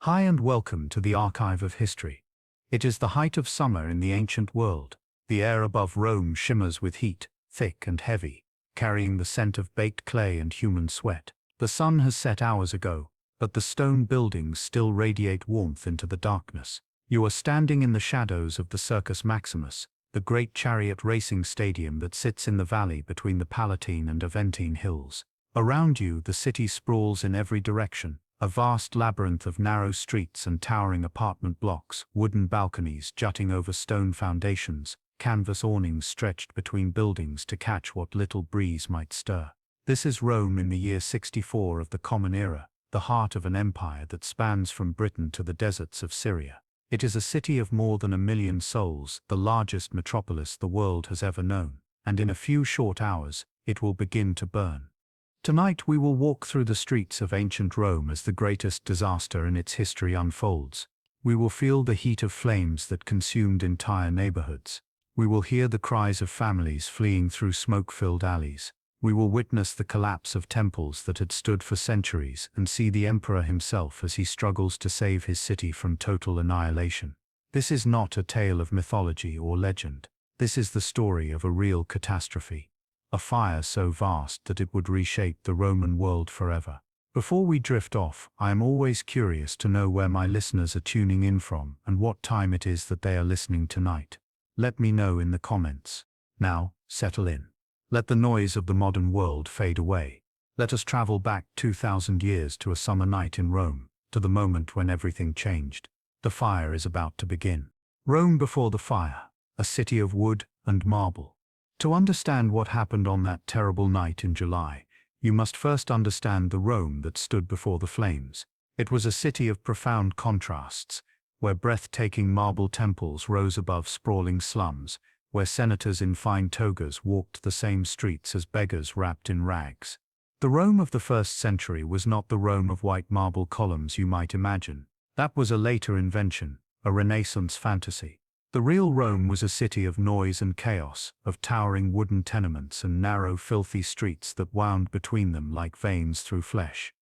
Hi and welcome to the Archive of History. It is the height of summer in the ancient world. The air above Rome shimmers with heat, thick and heavy, carrying the scent of baked clay and human sweat. The sun has set hours ago, but the stone buildings still radiate warmth into the darkness. You are standing in the shadows of the Circus Maximus, the great chariot racing stadium that sits in the valley between the Palatine and Aventine hills. Around you, the city sprawls in every direction. A vast labyrinth of narrow streets and towering apartment blocks, wooden balconies jutting over stone foundations, canvas awnings stretched between buildings to catch what little breeze might stir. This is Rome in the year 64 of the Common Era, the heart of an empire that spans from Britain to the deserts of Syria. It is a city of more than 1 million souls, the largest metropolis the world has ever known, and in a few short hours, it will begin to burn. Tonight we will walk through the streets of ancient Rome as the greatest disaster in its history unfolds. We will feel the heat of flames that consumed entire neighborhoods. We will hear the cries of families fleeing through smoke-filled alleys. We will witness the collapse of temples that had stood for centuries and see the emperor himself as he struggles to save his city from total annihilation. This is not a tale of mythology or legend. This is the story of a real catastrophe. A fire so vast that it would reshape the Roman world forever. Before we drift off, I am always curious to know where my listeners are tuning in from and what time it is that they are listening tonight. Let me know in the comments. Now, settle in. Let the noise of the modern world fade away. Let us travel back 2,000 years to a summer night in Rome, to the moment when everything changed. The fire is about to begin. Rome before the fire, a city of wood and marble. To understand what happened on that terrible night in July, you must first understand the Rome that stood before the flames. It was a city of profound contrasts, where breathtaking marble temples rose above sprawling slums, where senators in fine togas walked the same streets as beggars wrapped in rags. The Rome of the 1st century was not the Rome of white marble columns you might imagine. That was a later invention, a Renaissance fantasy. The real Rome was a city of noise and chaos, of towering wooden tenements and narrow, filthy streets that wound between them like veins through flesh.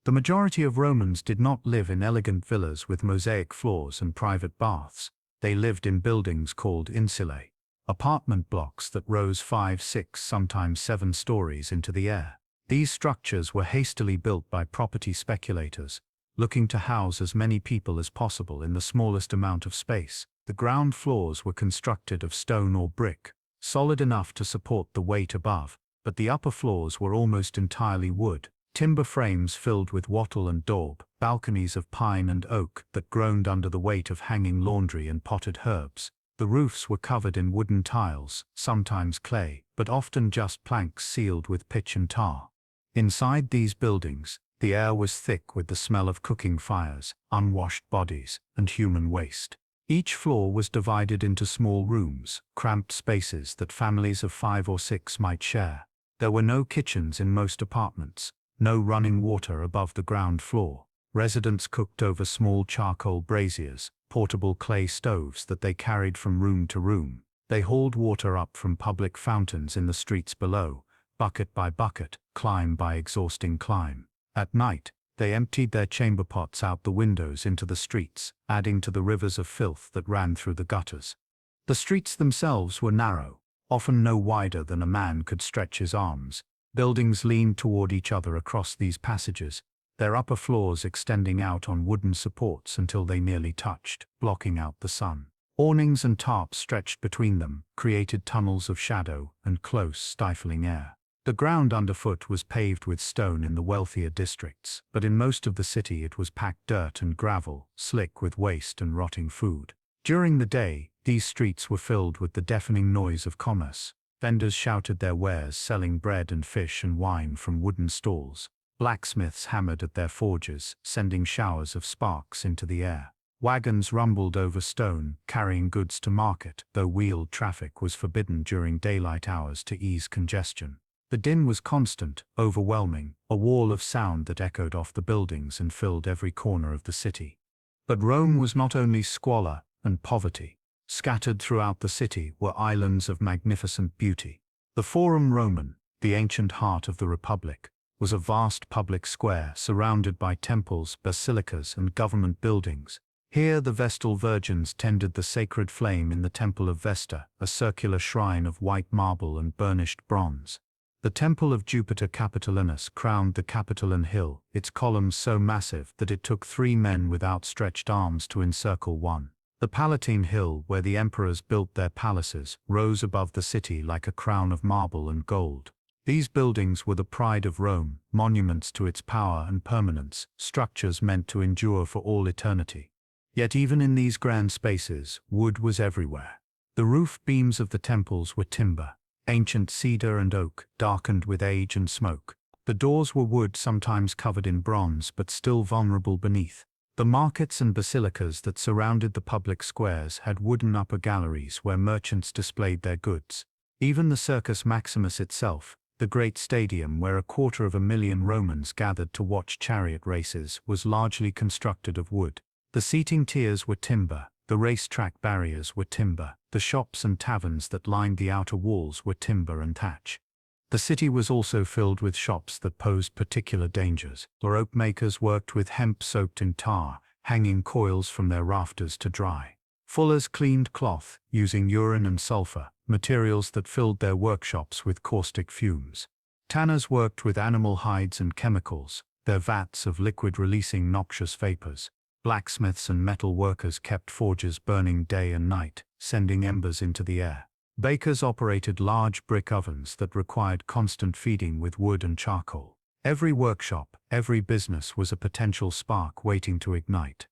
The majority of Romans did not live in elegant villas with mosaic floors and private baths. They lived in buildings called insulae, apartment blocks that rose 5, 6, sometimes 7 stories into the air. These structures were hastily built by property speculators, looking to house as many people as possible in the smallest amount of space. The ground floors were constructed of stone or brick, solid enough to support the weight above, but the upper floors were almost entirely wood. Timber frames filled with wattle and daub, balconies of pine and oak that groaned under the weight of hanging laundry and potted herbs. The roofs were covered in wooden tiles, sometimes clay, but often just planks sealed with pitch and tar. Inside these buildings, the air was thick with the smell of cooking fires, unwashed bodies, and human waste. Each floor was divided into small rooms, cramped spaces that families of 5 or 6 might share. There were no kitchens in most apartments, no running water above the ground floor. Residents cooked over small charcoal braziers, portable clay stoves that they carried from room to room. They hauled water up from public fountains in the streets below, bucket by bucket, climb by exhausting climb. At night, they emptied their chamber pots out the windows into the streets, adding to the rivers of filth that ran through the gutters. The streets themselves were narrow, often no wider than a man could stretch his arms. Buildings leaned toward each other across these passages, their upper floors extending out on wooden supports until they nearly touched, blocking out the sun. Awnings and tarps stretched between them, created tunnels of shadow and close, stifling air. The ground underfoot was paved with stone in the wealthier districts, but in most of the city it was packed dirt and gravel, slick with waste and rotting food. During the day, these streets were filled with the deafening noise of commerce. Vendors shouted their wares, selling bread and fish and wine from wooden stalls. Blacksmiths hammered at their forges, sending showers of sparks into the air. Wagons rumbled over stone, carrying goods to market, though wheeled traffic was forbidden during daylight hours to ease congestion. The din was constant, overwhelming, a wall of sound that echoed off the buildings and filled every corner of the city. But Rome was not only squalor and poverty. Scattered throughout the city were islands of magnificent beauty. The Forum Roman, the ancient heart of the Republic, was a vast public square surrounded by temples, basilicas, and government buildings. Here the Vestal Virgins tended the sacred flame in the Temple of Vesta, a circular shrine of white marble and burnished bronze. The Temple of Jupiter Capitolinus crowned the Capitoline Hill, its columns so massive that it took 3 men with outstretched arms to encircle one. The Palatine Hill, where the emperors built their palaces, rose above the city like a crown of marble and gold. These buildings were the pride of Rome, monuments to its power and permanence, structures meant to endure for all eternity. Yet even in these grand spaces, wood was everywhere. The roof beams of the temples were timber, ancient cedar and oak, darkened with age and smoke. The doors were wood, sometimes covered in bronze, but still vulnerable beneath. The markets and basilicas that surrounded the public squares had wooden upper galleries where merchants displayed their goods. Even the Circus Maximus itself, the great stadium where 250,000 Romans gathered to watch chariot races, was largely constructed of wood. The seating tiers were timber, the racetrack barriers were timber, the shops and taverns that lined the outer walls were timber and thatch. The city was also filled with shops that posed particular dangers. Rope makers worked with hemp soaked in tar, hanging coils from their rafters to dry. Fullers cleaned cloth, using urine and sulfur, materials that filled their workshops with caustic fumes. Tanners worked with animal hides and chemicals, their vats of liquid releasing noxious vapors. Blacksmiths and metal workers kept forges burning day and night, sending embers into the air. Bakers operated large brick ovens that required constant feeding with wood and charcoal. Every workshop, every business was a potential spark waiting to ignite.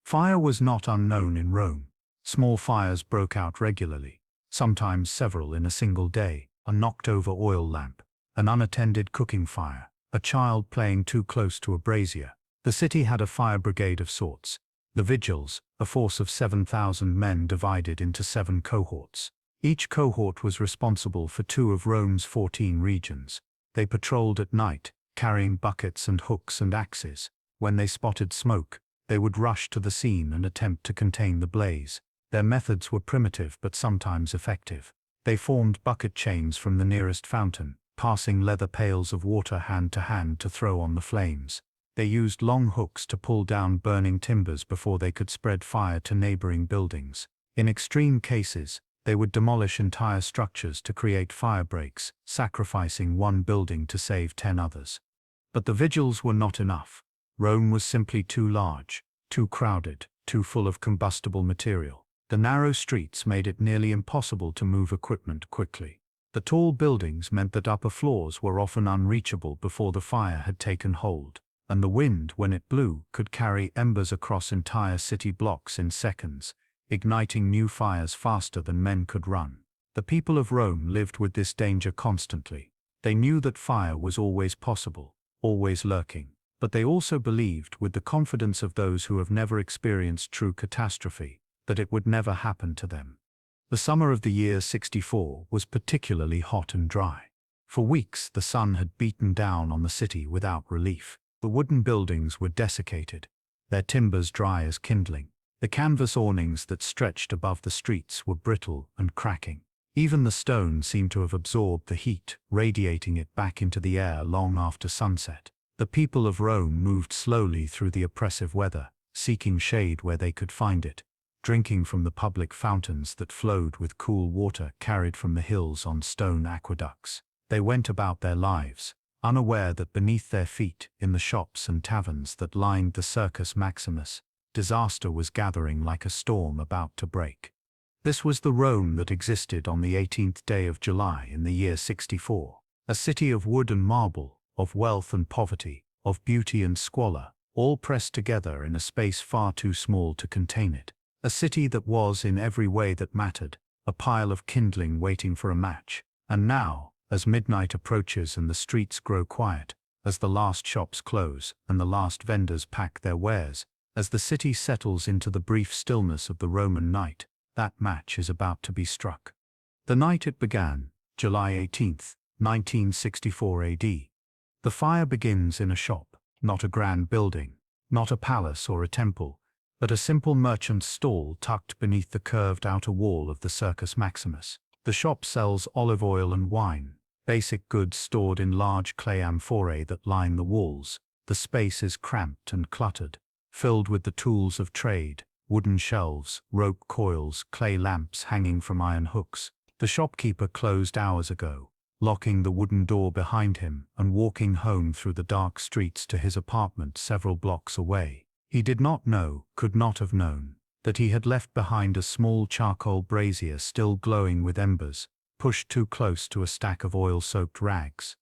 Fire was not unknown in Rome. Small fires broke out regularly, sometimes several in a single day: a knocked-over oil lamp, an unattended cooking fire, a child playing too close to a brazier. The city had a fire brigade of sorts, the Vigiles, a force of 7,000 men divided into 7 cohorts. Each cohort was responsible for 2 of Rome's 14 regions. They patrolled at night, carrying buckets and hooks and axes. When they spotted smoke, they would rush to the scene and attempt to contain the blaze. Their methods were primitive but sometimes effective. They formed bucket chains from the nearest fountain, passing leather pails of water hand to hand to throw on the flames. They used long hooks to pull down burning timbers before they could spread fire to neighboring buildings. In extreme cases, they would demolish entire structures to create fire breaks, sacrificing one building to save 10 others. But the Vigiles were not enough. Rome was simply too large, too crowded, too full of combustible material. The narrow streets made it nearly impossible to move equipment quickly. The tall buildings meant that upper floors were often unreachable before the fire had taken hold, and the wind, when it blew, could carry embers across entire city blocks in seconds, igniting new fires faster than men could run. The people of Rome lived with this danger constantly. They knew that fire was always possible, always lurking, but they also believed, with the confidence of those who have never experienced true catastrophe, that it would never happen to them. The summer of the year 64 was particularly hot and dry. For weeks the sun had beaten down on the city without relief. The wooden buildings were desiccated, their timbers dry as kindling. The canvas awnings that stretched above the streets were brittle and cracking. Even the stone seemed to have absorbed the heat, radiating it back into the air long after sunset. The people of Rome moved slowly through the oppressive weather, seeking shade where they could find it, drinking from the public fountains that flowed with cool water carried from the hills on stone aqueducts. They went about their lives, unaware that beneath their feet, in the shops and taverns that lined the Circus Maximus, disaster was gathering like a storm about to break. This was the Rome that existed on the 18th day of July in the year 64, a city of wood and marble, of wealth and poverty, of beauty and squalor, all pressed together in a space far too small to contain it. A city that was, in every way that mattered, a pile of kindling waiting for a match. And now, as midnight approaches and the streets grow quiet, as the last shops close and the last vendors pack their wares, as the city settles into the brief stillness of the Roman night, that match is about to be struck. The night it began, July 18th, 1964 AD. The fire begins in a shop, not a grand building, not a palace or a temple, but a simple merchant's stall tucked beneath the curved outer wall of the Circus Maximus. The shop sells olive oil and wine, Basic goods stored in large clay amphorae that line the walls. The space is cramped and cluttered, filled with the tools of trade, wooden shelves, rope coils, clay lamps hanging from iron hooks. The shopkeeper closed hours ago, locking the wooden door behind him and walking home through the dark streets to his apartment several blocks away. He did not know, could not have known, that he had left behind a small charcoal brazier still glowing with embers, pushed too close to a stack of oil-soaked rags.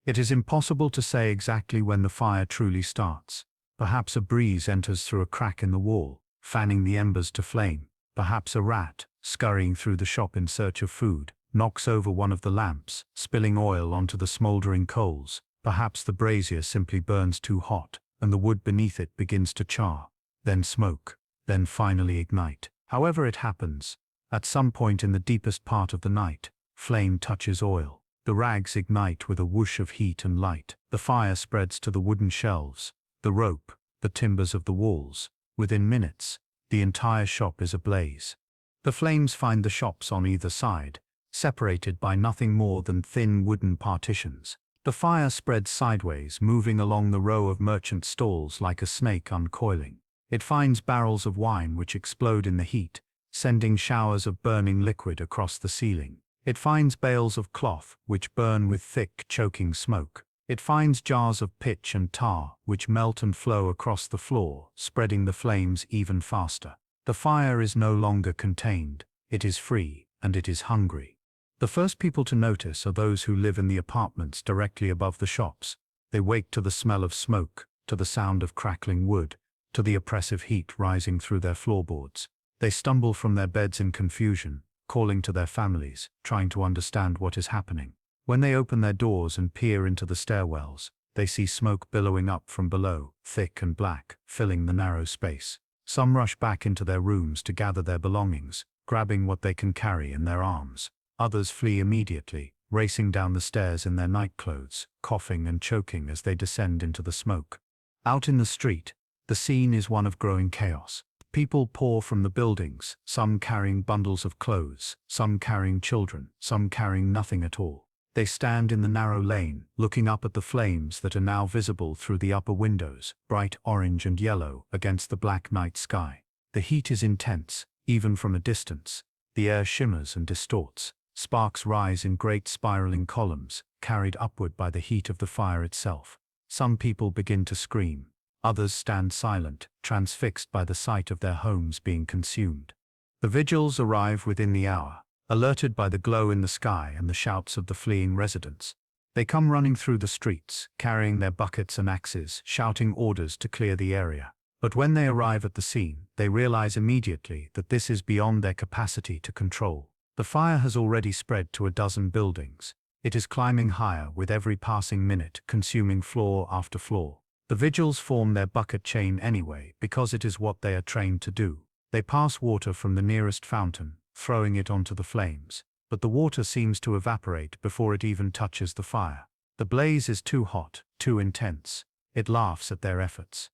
It is impossible to say exactly when the fire truly starts. Perhaps a breeze enters through a crack in the wall, fanning the embers to flame. Perhaps a rat, scurrying through the shop in search of food, knocks over one of the lamps, spilling oil onto the smoldering coals. Perhaps the brazier simply burns too hot, and the wood beneath it begins to char, then smoke, then finally ignite. However it happens, at some point in the deepest part of the night, flame touches oil. The rags ignite with a whoosh of heat and light. The fire spreads to the wooden shelves, the rope, the timbers of the walls. Within minutes, the entire shop is ablaze. The flames find the shops on either side, separated by nothing more than thin wooden partitions. The fire spreads sideways, moving along the row of merchant stalls like a snake uncoiling. It finds barrels of wine which explode in the heat, sending showers of burning liquid across the ceiling. It finds bales of cloth which burn with thick, choking smoke. It finds jars of pitch and tar which melt and flow across the floor, spreading the flames even faster. The fire is no longer contained, it is free, and it is hungry. The first people to notice are those who live in the apartments directly above the shops. They wake to the smell of smoke, to the sound of crackling wood, to the oppressive heat rising through their floorboards. They stumble from their beds in confusion, calling to their families, trying to understand what is happening. When they open their doors and peer into the stairwells, they see smoke billowing up from below, thick and black, filling the narrow space. Some rush back into their rooms to gather their belongings, grabbing what they can carry in their arms. Others flee immediately, racing down the stairs in their nightclothes, coughing and choking as they descend into the smoke. Out in the street, the scene is one of growing chaos. People pour from the buildings, some carrying bundles of clothes, some carrying children, some carrying nothing at all. They stand in the narrow lane, looking up at the flames that are now visible through the upper windows, bright orange and yellow against the black night sky. The heat is intense, even from a distance. The air shimmers and distorts. Sparks rise in great spiraling columns, carried upward by the heat of the fire itself. Some people begin to scream. Others stand silent, transfixed by the sight of their homes being consumed. The Vigiles arrive within the hour, alerted by the glow in the sky and the shouts of the fleeing residents. They come running through the streets, carrying their buckets and axes, shouting orders to clear the area. But when they arrive at the scene, they realize immediately that this is beyond their capacity to control. The fire has already spread to a dozen buildings. It is climbing higher with every passing minute, consuming floor after floor. The Vigiles form their bucket chain anyway, because it is what they are trained to do. They pass water from the nearest fountain, throwing it onto the flames, but the water seems to evaporate before it even touches the fire. The blaze is too hot, too intense. It laughs at their efforts.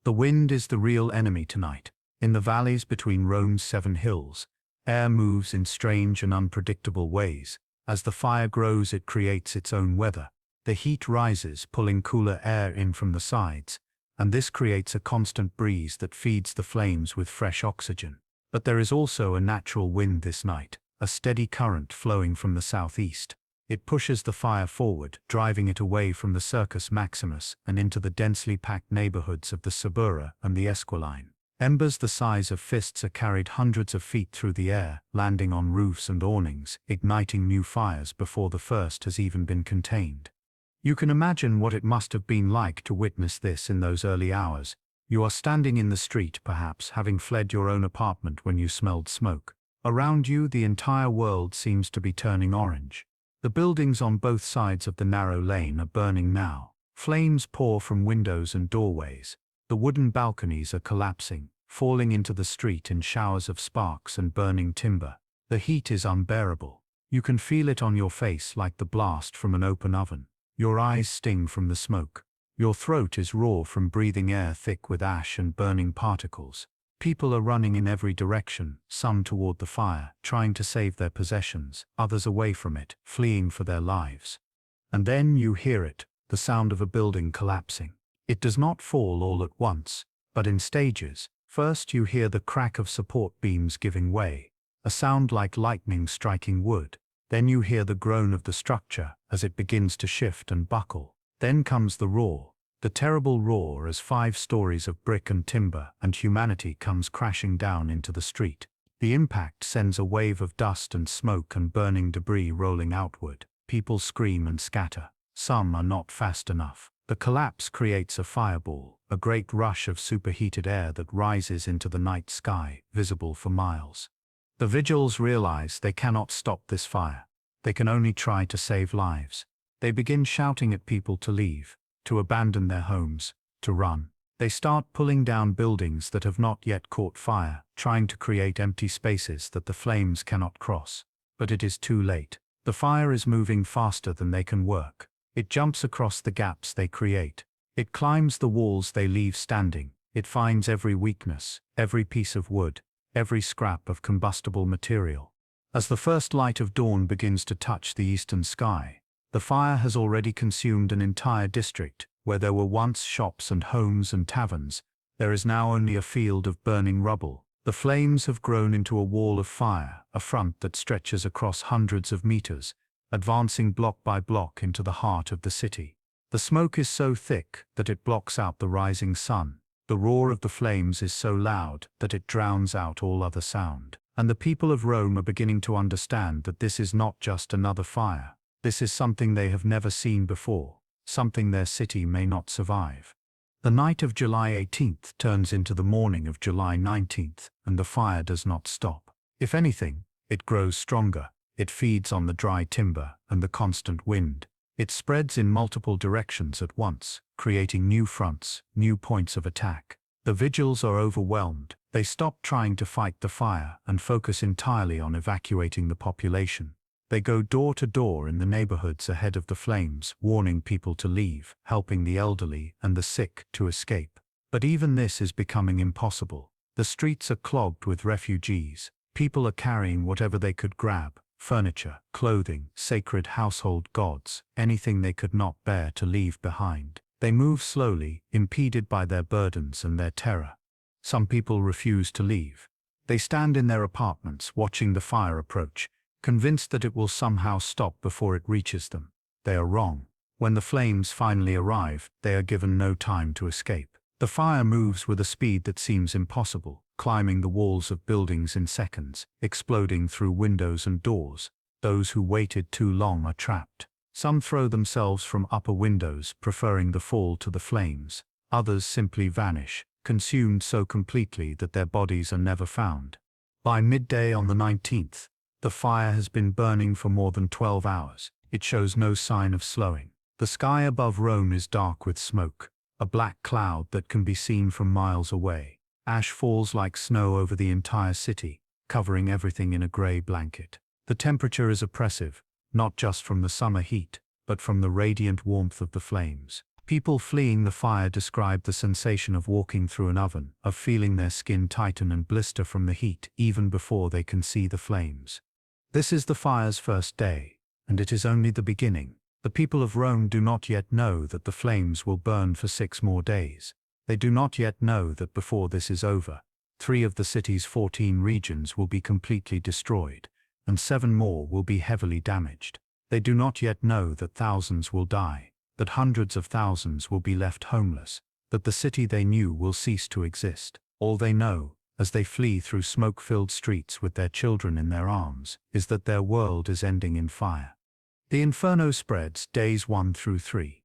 The wind is the real enemy tonight. In the valleys between Rome's 7 hills, air moves in strange and unpredictable ways. As the fire grows, it creates its own weather. The heat rises, pulling cooler air in from the sides, and this creates a constant breeze that feeds the flames with fresh oxygen. But there is also a natural wind this night, a steady current flowing from the southeast. It pushes the fire forward, driving it away from the Circus Maximus and into the densely packed neighborhoods of the Suburra and the Esquiline. Embers the size of fists are carried hundreds of feet through the air, landing on roofs and awnings, igniting new fires before the first has even been contained. You can imagine what it must have been like to witness this in those early hours. You are standing in the street, perhaps, having fled your own apartment when you smelled smoke. Around you, the entire world seems to be turning orange. The buildings on both sides of the narrow lane are burning now. Flames pour from windows and doorways. The wooden balconies are collapsing, falling into the street in showers of sparks and burning timber. The heat is unbearable. You can feel it on your face like the blast from an open oven. Your eyes sting from the smoke. Your throat is raw from breathing air thick with ash and burning particles. People are running in every direction, some toward the fire, trying to save their possessions, others away from it, fleeing for their lives. And then you hear it, the sound of a building collapsing. It does not fall all at once, but in stages. First you hear the crack of support beams giving way, a sound like lightning striking wood. Then you hear the groan of the structure as it begins to shift and buckle. Then comes the roar, the terrible roar as 5 stories of brick and timber and humanity comes crashing down into the street. The impact sends a wave of dust and smoke and burning debris rolling outward. People scream and scatter. Some are not fast enough. The collapse creates a fireball, a great rush of superheated air that rises into the night sky, visible for miles. The Vigiles realize they cannot stop this fire. They can only try to save lives. They begin shouting at people to leave, to abandon their homes, to run. They start pulling down buildings that have not yet caught fire, trying to create empty spaces that the flames cannot cross. But it is too late. The fire is moving faster than they can work. It jumps across the gaps they create. It climbs the walls they leave standing. It finds every weakness, every piece of wood, every scrap of combustible material. As the first light of dawn begins to touch the eastern sky, the fire has already consumed an entire district. Where there were once shops and homes and taverns, there is now only a field of burning rubble. The flames have grown into a wall of fire, a front that stretches across hundreds of meters, advancing block by block into the heart of the city. The smoke is so thick that it blocks out the rising sun. The roar of the flames is so loud that it drowns out all other sound. And the people of Rome are beginning to understand that this is not just another fire. This is something they have never seen before. Something their city may not survive. The night of July 18th turns into the morning of July 19th, and the fire does not stop. If anything, it grows stronger. It feeds on the dry timber and the constant wind. It spreads in multiple directions at once, creating new fronts, new points of attack. The Vigiles are overwhelmed. They stop trying to fight the fire and focus entirely on evacuating the population. They go door to door in the neighborhoods ahead of the flames, warning people to leave, helping the elderly and the sick to escape. But even this is becoming impossible. The streets are clogged with refugees. People are carrying whatever they could grab: furniture, clothing, sacred household gods, anything they could not bear to leave behind. They move slowly, impeded by their burdens and their terror. Some people refuse to leave. They stand in their apartments, watching the fire approach, convinced that it will somehow stop before it reaches them. They are wrong. When the flames finally arrive, they are given no time to escape. The fire moves with a speed that seems impossible, climbing the walls of buildings in seconds, exploding through windows and doors. Those who waited too long are trapped. Some throw themselves from upper windows, preferring the fall to the flames. Others simply vanish, consumed so completely that their bodies are never found. By midday on the 19th, the fire has been burning for more than 12 hours. It shows no sign of slowing. The sky above Rome is dark with smoke, a black cloud that can be seen from miles away. Ash falls like snow over the entire city, covering everything in a gray blanket. The temperature is oppressive, not just from the summer heat, but from the radiant warmth of the flames. People fleeing the fire describe the sensation of walking through an oven, of feeling their skin tighten and blister from the heat even before they can see the flames. This is the fire's first day, and it is only the beginning. The people of Rome do not yet know that the flames will burn for 6 more days. They do not yet know that before this is over, 3 of the city's 14 regions will be completely destroyed, and 7 more will be heavily damaged. They do not yet know that thousands will die, that hundreds of thousands will be left homeless, that the city they knew will cease to exist. All they know, as they flee through smoke-filled streets with their children in their arms, is that their world is ending in fire. The inferno spreads days 1 through 3.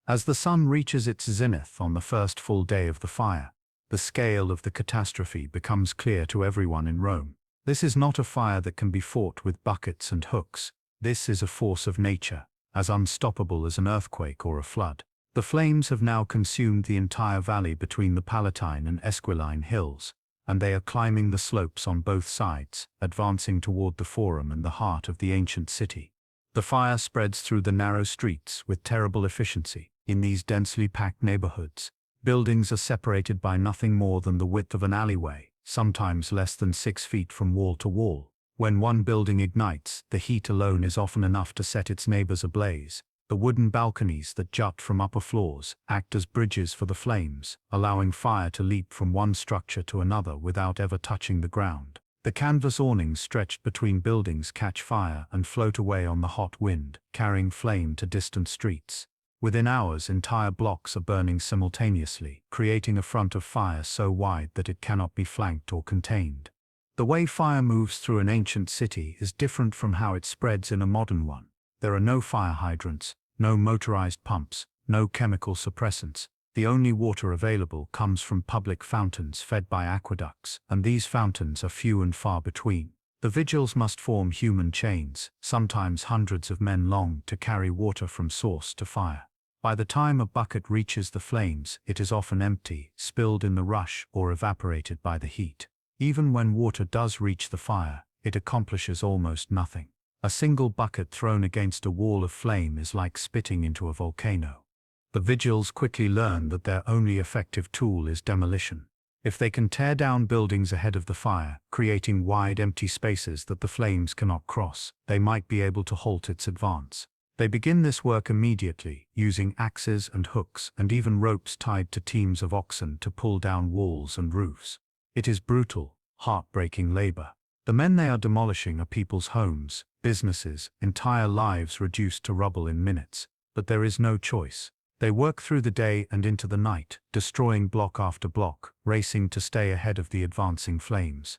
As the sun reaches its zenith on the first full day of the fire, the scale of the catastrophe becomes clear to everyone in Rome. This is not a fire that can be fought with buckets and hooks. This is a force of nature, as unstoppable as an earthquake or a flood. The flames have now consumed the entire valley between the Palatine and Esquiline hills, and they are climbing the slopes on both sides, advancing toward the Forum and the heart of the ancient city. The fire spreads through the narrow streets with terrible efficiency. In these densely packed neighborhoods, buildings are separated by nothing more than the width of an alleyway, sometimes less than 6 feet from wall to wall. When one building ignites, the heat alone is often enough to set its neighbors ablaze. The wooden balconies that jut from upper floors act as bridges for the flames, allowing fire to leap from one structure to another without ever touching the ground. The canvas awnings stretched between buildings catch fire and float away on the hot wind, carrying flame to distant streets. Within hours, entire blocks are burning simultaneously, creating a front of fire so wide that it cannot be flanked or contained. The way fire moves through an ancient city is different from how it spreads in a modern one. There are no fire hydrants, no motorized pumps, no chemical suppressants. The only water available comes from public fountains fed by aqueducts, and these fountains are few and far between. The Vigiles must form human chains, sometimes hundreds of men long, to carry water from source to fire. By the time a bucket reaches the flames, it is often empty, spilled in the rush, or evaporated by the heat. Even when water does reach the fire, it accomplishes almost nothing. A single bucket thrown against a wall of flame is like spitting into a volcano. The Vigiles quickly learn that their only effective tool is demolition. If they can tear down buildings ahead of the fire, creating wide empty spaces that the flames cannot cross, they might be able to halt its advance. They begin this work immediately, using axes and hooks and even ropes tied to teams of oxen to pull down walls and roofs. It is brutal, heartbreaking labor. The men they are demolishing are people's homes, businesses, entire lives reduced to rubble in minutes. But there is no choice. They work through the day and into the night, destroying block after block, racing to stay ahead of the advancing flames.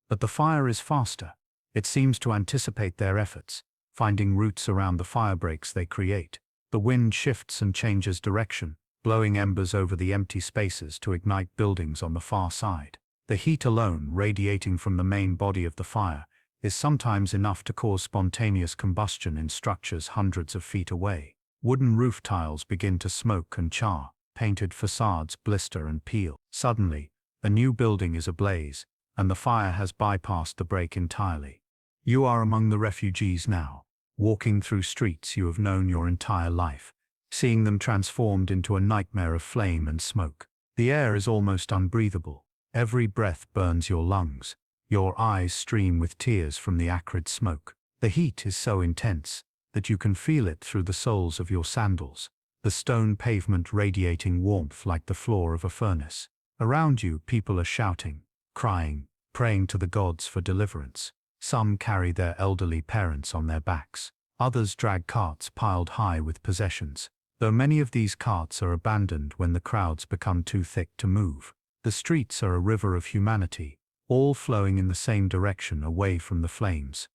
But the fire is faster. It seems to anticipate their efforts, finding routes around the firebreaks they create. The wind shifts and changes direction, blowing embers over the empty spaces to ignite buildings on the far side. The heat alone, radiating from the main body of the fire, is sometimes enough to cause spontaneous combustion in structures hundreds of feet away. Wooden roof tiles begin to smoke and char, painted facades blister and peel. Suddenly, a new building is ablaze, and the fire has bypassed the break entirely. You are among the refugees now, walking through streets you have known your entire life, seeing them transformed into a nightmare of flame and smoke. The air is almost unbreathable. Every breath burns your lungs. Your eyes stream with tears from the acrid smoke. The heat is so intense that you can feel it through the soles of your sandals, the stone pavement radiating warmth like the floor of a furnace. Around you, people are shouting, crying, praying to the gods for deliverance. Some carry their elderly parents on their backs. Others drag carts piled high with possessions, though many of these carts are abandoned when the crowds become too thick to move. The streets are a river of humanity, all flowing in the same direction away from the flames.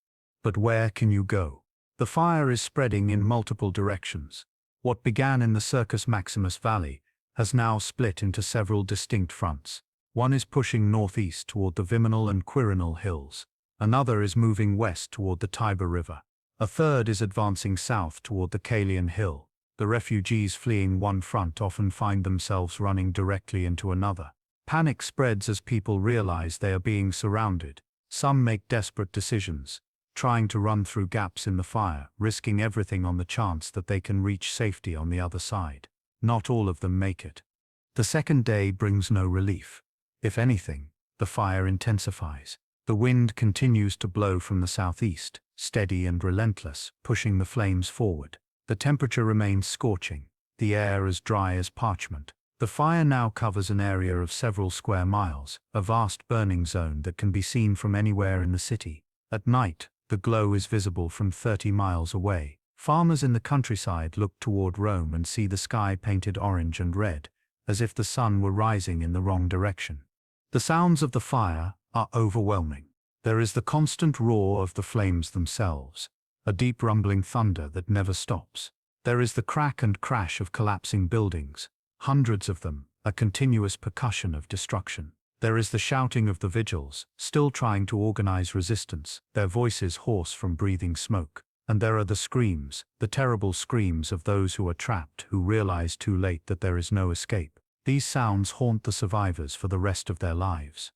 But where can you go? The fire is spreading in multiple directions. What began in the Circus Maximus Valley has now split into several distinct fronts. One is pushing northeast toward the Viminal and Quirinal hills. Another is moving west toward the Tiber River. A third is advancing south toward the Caelian Hill. The refugees fleeing one front often find themselves running directly into another. Panic spreads as people realize they are being surrounded. Some make desperate decisions, trying to run through gaps in the fire, risking everything on the chance that they can reach safety on the other side. Not all of them make it. The second day brings no relief. If anything, the fire intensifies. The wind continues to blow from the southeast, steady and relentless, pushing the flames forward. The temperature remains scorching, the air as dry as parchment. The fire now covers an area of several square miles, a vast burning zone that can be seen from anywhere in the city. At night, the glow is visible from 30 miles away. Farmers in the countryside look toward Rome and see the sky painted orange and red, as if the sun were rising in the wrong direction. The sounds of the fire are overwhelming. There is the constant roar of the flames themselves, a deep rumbling thunder that never stops. There is the crack and crash of collapsing buildings, hundreds of them, a continuous percussion of destruction. There is the shouting of the Vigiles, still trying to organize resistance, their voices hoarse from breathing smoke. And there are the screams, the terrible screams of those who are trapped, who realize too late that there is no escape. These sounds haunt the survivors for the rest of their lives.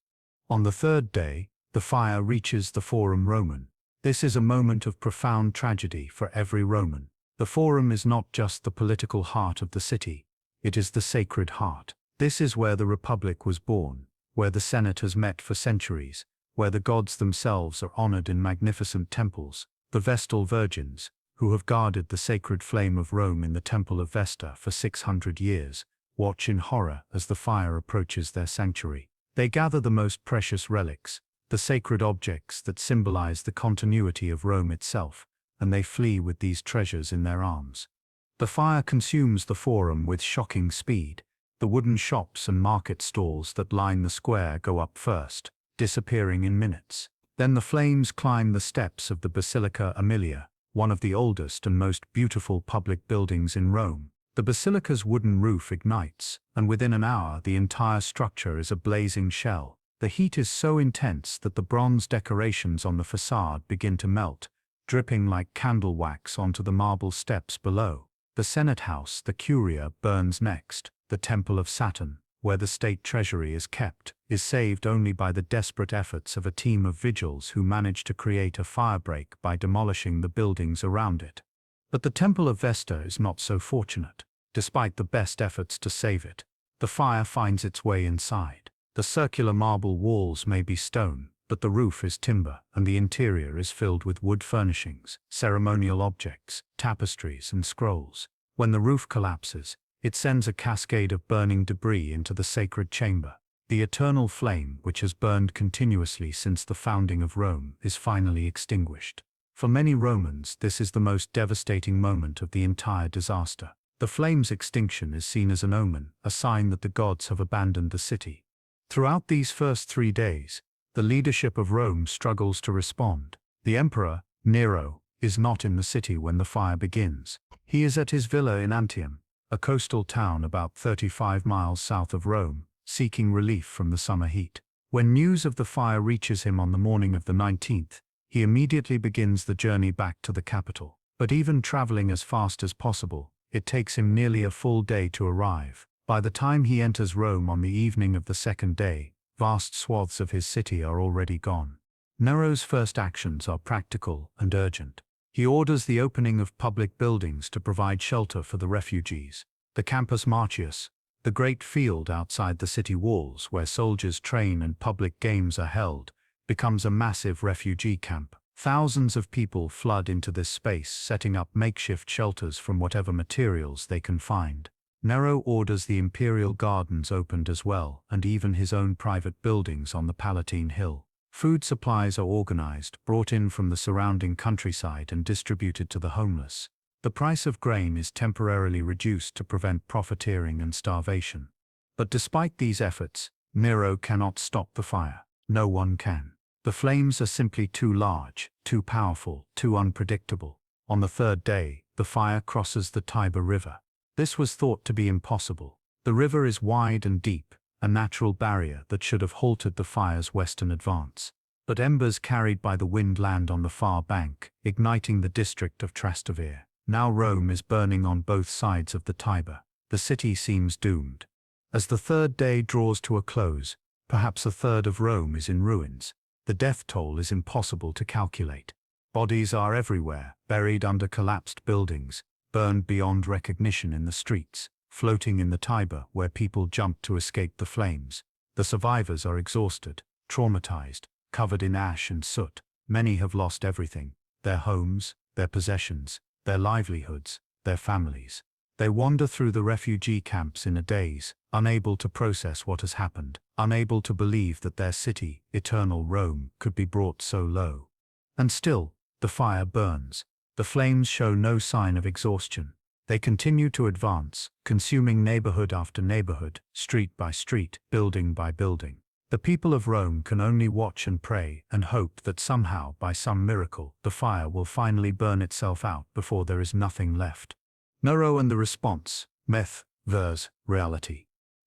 On the third day, the fire reaches the Forum Roman. This is a moment of profound tragedy for every Roman. The Forum is not just the political heart of the city, it is the Sacred Heart. This is where the Republic was born, where the Senate has met for centuries, where the gods themselves are honored in magnificent temples. The Vestal Virgins, who have guarded the sacred flame of Rome in the Temple of Vesta for 600 years, watch in horror as the fire approaches their sanctuary. They gather the most precious relics, the sacred objects that symbolize the continuity of Rome itself, and they flee with these treasures in their arms. The fire consumes the forum with shocking speed. The wooden shops and market stalls that line the square go up first, disappearing in minutes. Then the flames climb the steps of the Basilica Aemilia, one of the oldest and most beautiful public buildings in Rome. The basilica's wooden roof ignites, and within an hour the entire structure is a blazing shell. The heat is so intense that the bronze decorations on the facade begin to melt, dripping like candle wax onto the marble steps below. The Senate House, the Curia, burns next. The Temple of Saturn, where the state treasury is kept, is saved only by the desperate efforts of a team of Vigiles who manage to create a firebreak by demolishing the buildings around it. But the Temple of Vesta is not so fortunate. Despite the best efforts to save it, the fire finds its way inside. The circular marble walls may be stone, but the roof is timber, and the interior is filled with wood furnishings, ceremonial objects, tapestries, and scrolls. When the roof collapses, it sends a cascade of burning debris into the sacred chamber. The eternal flame, which has burned continuously since the founding of Rome, is finally extinguished. For many Romans, this is the most devastating moment of the entire disaster. The flame's extinction is seen as an omen, a sign that the gods have abandoned the city. Throughout these first 3 days, the leadership of Rome struggles to respond. The emperor, Nero, is not in the city when the fire begins. He is at his villa in Antium, a coastal town about 35 miles south of Rome, seeking relief from the summer heat. When news of the fire reaches him on the morning of the 19th, he immediately begins the journey back to the capital. But even traveling as fast as possible, it takes him nearly a full day to arrive. By the time he enters Rome on the evening of the second day, vast swaths of his city are already gone. Nero's first actions are practical and urgent. He orders the opening of public buildings to provide shelter for the refugees. The Campus Martius, the great field outside the city walls where soldiers train and public games are held, becomes a massive refugee camp. Thousands of people flood into this space, setting up makeshift shelters from whatever materials they can find. Nero orders the imperial gardens opened as well, and even his own private buildings on the Palatine Hill. Food supplies are organized, brought in from the surrounding countryside and distributed to the homeless. The price of grain is temporarily reduced to prevent profiteering and starvation. But despite these efforts, Nero cannot stop the fire. No one can. The flames are simply too large, too powerful, too unpredictable. On the third day, the fire crosses the Tiber River. This was thought to be impossible. The river is wide and deep, a natural barrier that should have halted the fire's western advance. But embers carried by the wind land on the far bank, igniting the district of Trastevere. Now Rome is burning on both sides of the Tiber. The city seems doomed. As the third day draws to a close, perhaps a third of Rome is in ruins. The death toll is impossible to calculate. Bodies are everywhere, buried under collapsed buildings, burned beyond recognition in the streets, floating in the Tiber where people jump to escape the flames. The survivors are exhausted, traumatized, covered in ash and soot. Many have lost everything: their homes, their possessions, their livelihoods, their families. They wander through the refugee camps in a daze, unable to process what has happened, unable to believe that their city, eternal Rome, could be brought so low. And still, the fire burns. The flames show no sign of exhaustion. They continue to advance, consuming neighborhood after neighborhood, street by street, building by building. The people of Rome can only watch and pray and hope that somehow, by some miracle, the fire will finally burn itself out before there is nothing left. Nero and the response: myth versus reality.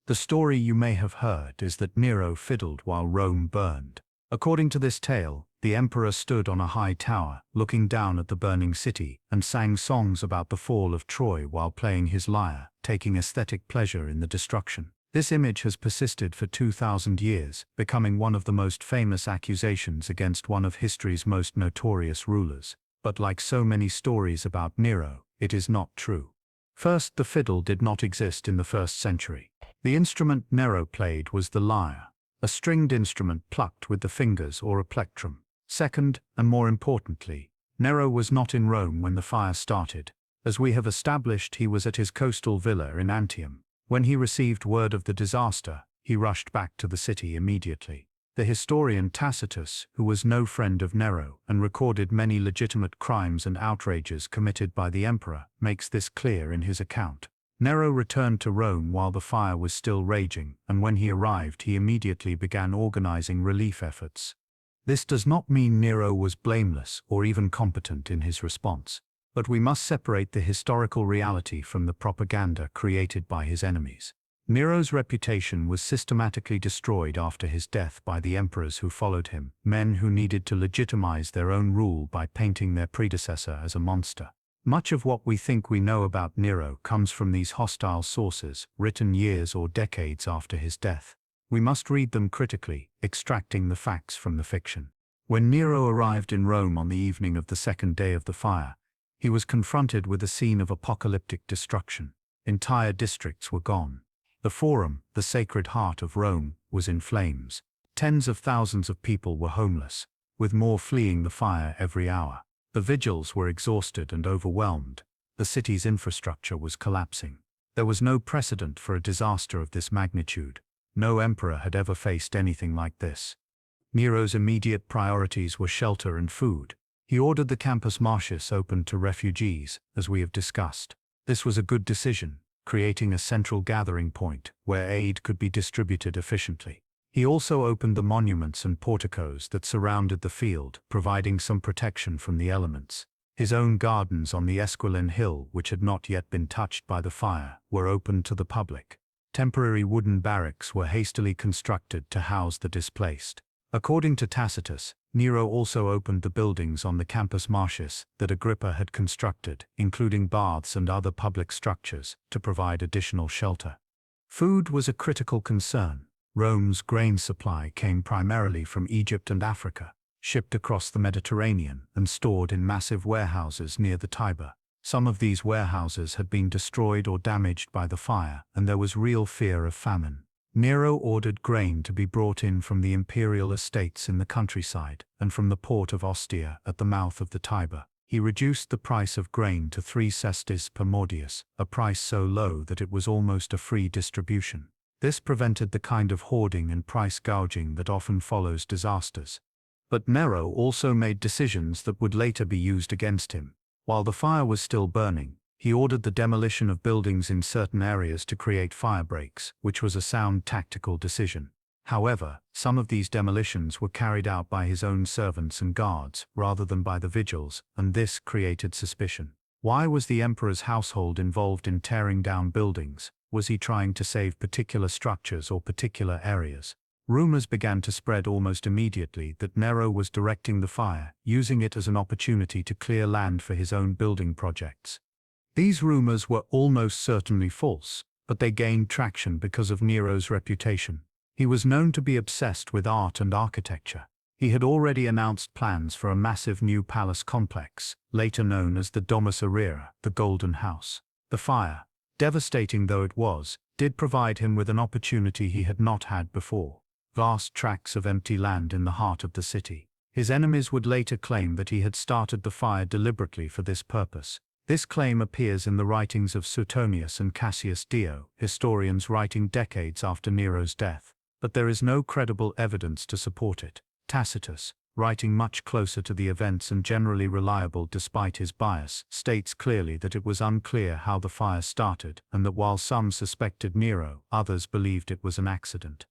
The story you may have heard is that Nero fiddled while Rome burned. According to this tale, the emperor stood on a high tower, looking down at the burning city, and sang songs about the fall of Troy while playing his lyre, taking aesthetic pleasure in the destruction. This image has persisted for 2,000 years, becoming one of the most famous accusations against one of history's most notorious rulers. But like so many stories about Nero, it is not true. First, the fiddle did not exist in the 1st century. The instrument Nero played was the lyre, a stringed instrument plucked with the fingers or a plectrum. Second, and more importantly, Nero was not in Rome when the fire started. As we have established, he was at his coastal villa in Antium. When he received word of the disaster, he rushed back to the city immediately. The historian Tacitus, who was no friend of Nero and recorded many legitimate crimes and outrages committed by the emperor, makes this clear in his account. Nero returned to Rome while the fire was still raging, and when he arrived, he immediately began organizing relief efforts. This does not mean Nero was blameless or even competent in his response, but we must separate the historical reality from the propaganda created by his enemies. Nero's reputation was systematically destroyed after his death by the emperors who followed him, men who needed to legitimize their own rule by painting their predecessor as a monster. Much of what we think we know about Nero comes from these hostile sources, written years or decades after his death. We must read them critically, extracting the facts from the fiction. When Nero arrived in Rome on the evening of the second day of the fire, he was confronted with a scene of apocalyptic destruction. Entire districts were gone. The Forum, the Sacred Heart of Rome, was in flames. Tens of thousands of people were homeless, with more fleeing the fire every hour. The Vigiles were exhausted and overwhelmed. The city's infrastructure was collapsing. There was no precedent for a disaster of this magnitude. No emperor had ever faced anything like this. Nero's immediate priorities were shelter and food. He ordered the Campus Martius opened to refugees, as we have discussed. This was a good decision, creating a central gathering point where aid could be distributed efficiently. He also opened the monuments and porticos that surrounded the field, providing some protection from the elements. His own gardens on the Esquiline Hill, which had not yet been touched by the fire, were opened to the public. Temporary wooden barracks were hastily constructed to house the displaced. According to Tacitus, Nero also opened the buildings on the Campus Martius that Agrippa had constructed, including baths and other public structures, to provide additional shelter. Food was a critical concern. Rome's grain supply came primarily from Egypt and Africa, shipped across the Mediterranean and stored in massive warehouses near the Tiber. Some of these warehouses had been destroyed or damaged by the fire, and there was real fear of famine. Nero ordered grain to be brought in from the imperial estates in the countryside and from the port of Ostia at the mouth of the Tiber. He reduced the price of grain to 3 sesterces per modius, a price so low that it was almost a free distribution. This prevented the kind of hoarding and price gouging that often follows disasters. But Nero also made decisions that would later be used against him. While the fire was still burning, he ordered the demolition of buildings in certain areas to create fire breaks, which was a sound tactical decision. However, some of these demolitions were carried out by his own servants and guards, rather than by the Vigiles, and this created suspicion. Why was the emperor's household involved in tearing down buildings? Was he trying to save particular structures or particular areas? Rumors began to spread almost immediately that Nero was directing the fire, using it as an opportunity to clear land for his own building projects. These rumors were almost certainly false, but they gained traction because of Nero's reputation. He was known to be obsessed with art and architecture. He had already announced plans for a massive new palace complex, later known as the Domus Aurea, the Golden House. The fire, devastating though it was, did provide him with an opportunity he had not had before. Vast tracts of empty land in the heart of the city. His enemies would later claim that he had started the fire deliberately for this purpose. This claim appears in the writings of Suetonius and Cassius Dio, historians writing decades after Nero's death, but there is no credible evidence to support it. Tacitus, writing much closer to the events and generally reliable despite his bias, states clearly that it was unclear how the fire started and that while some suspected Nero, others believed it was an accident.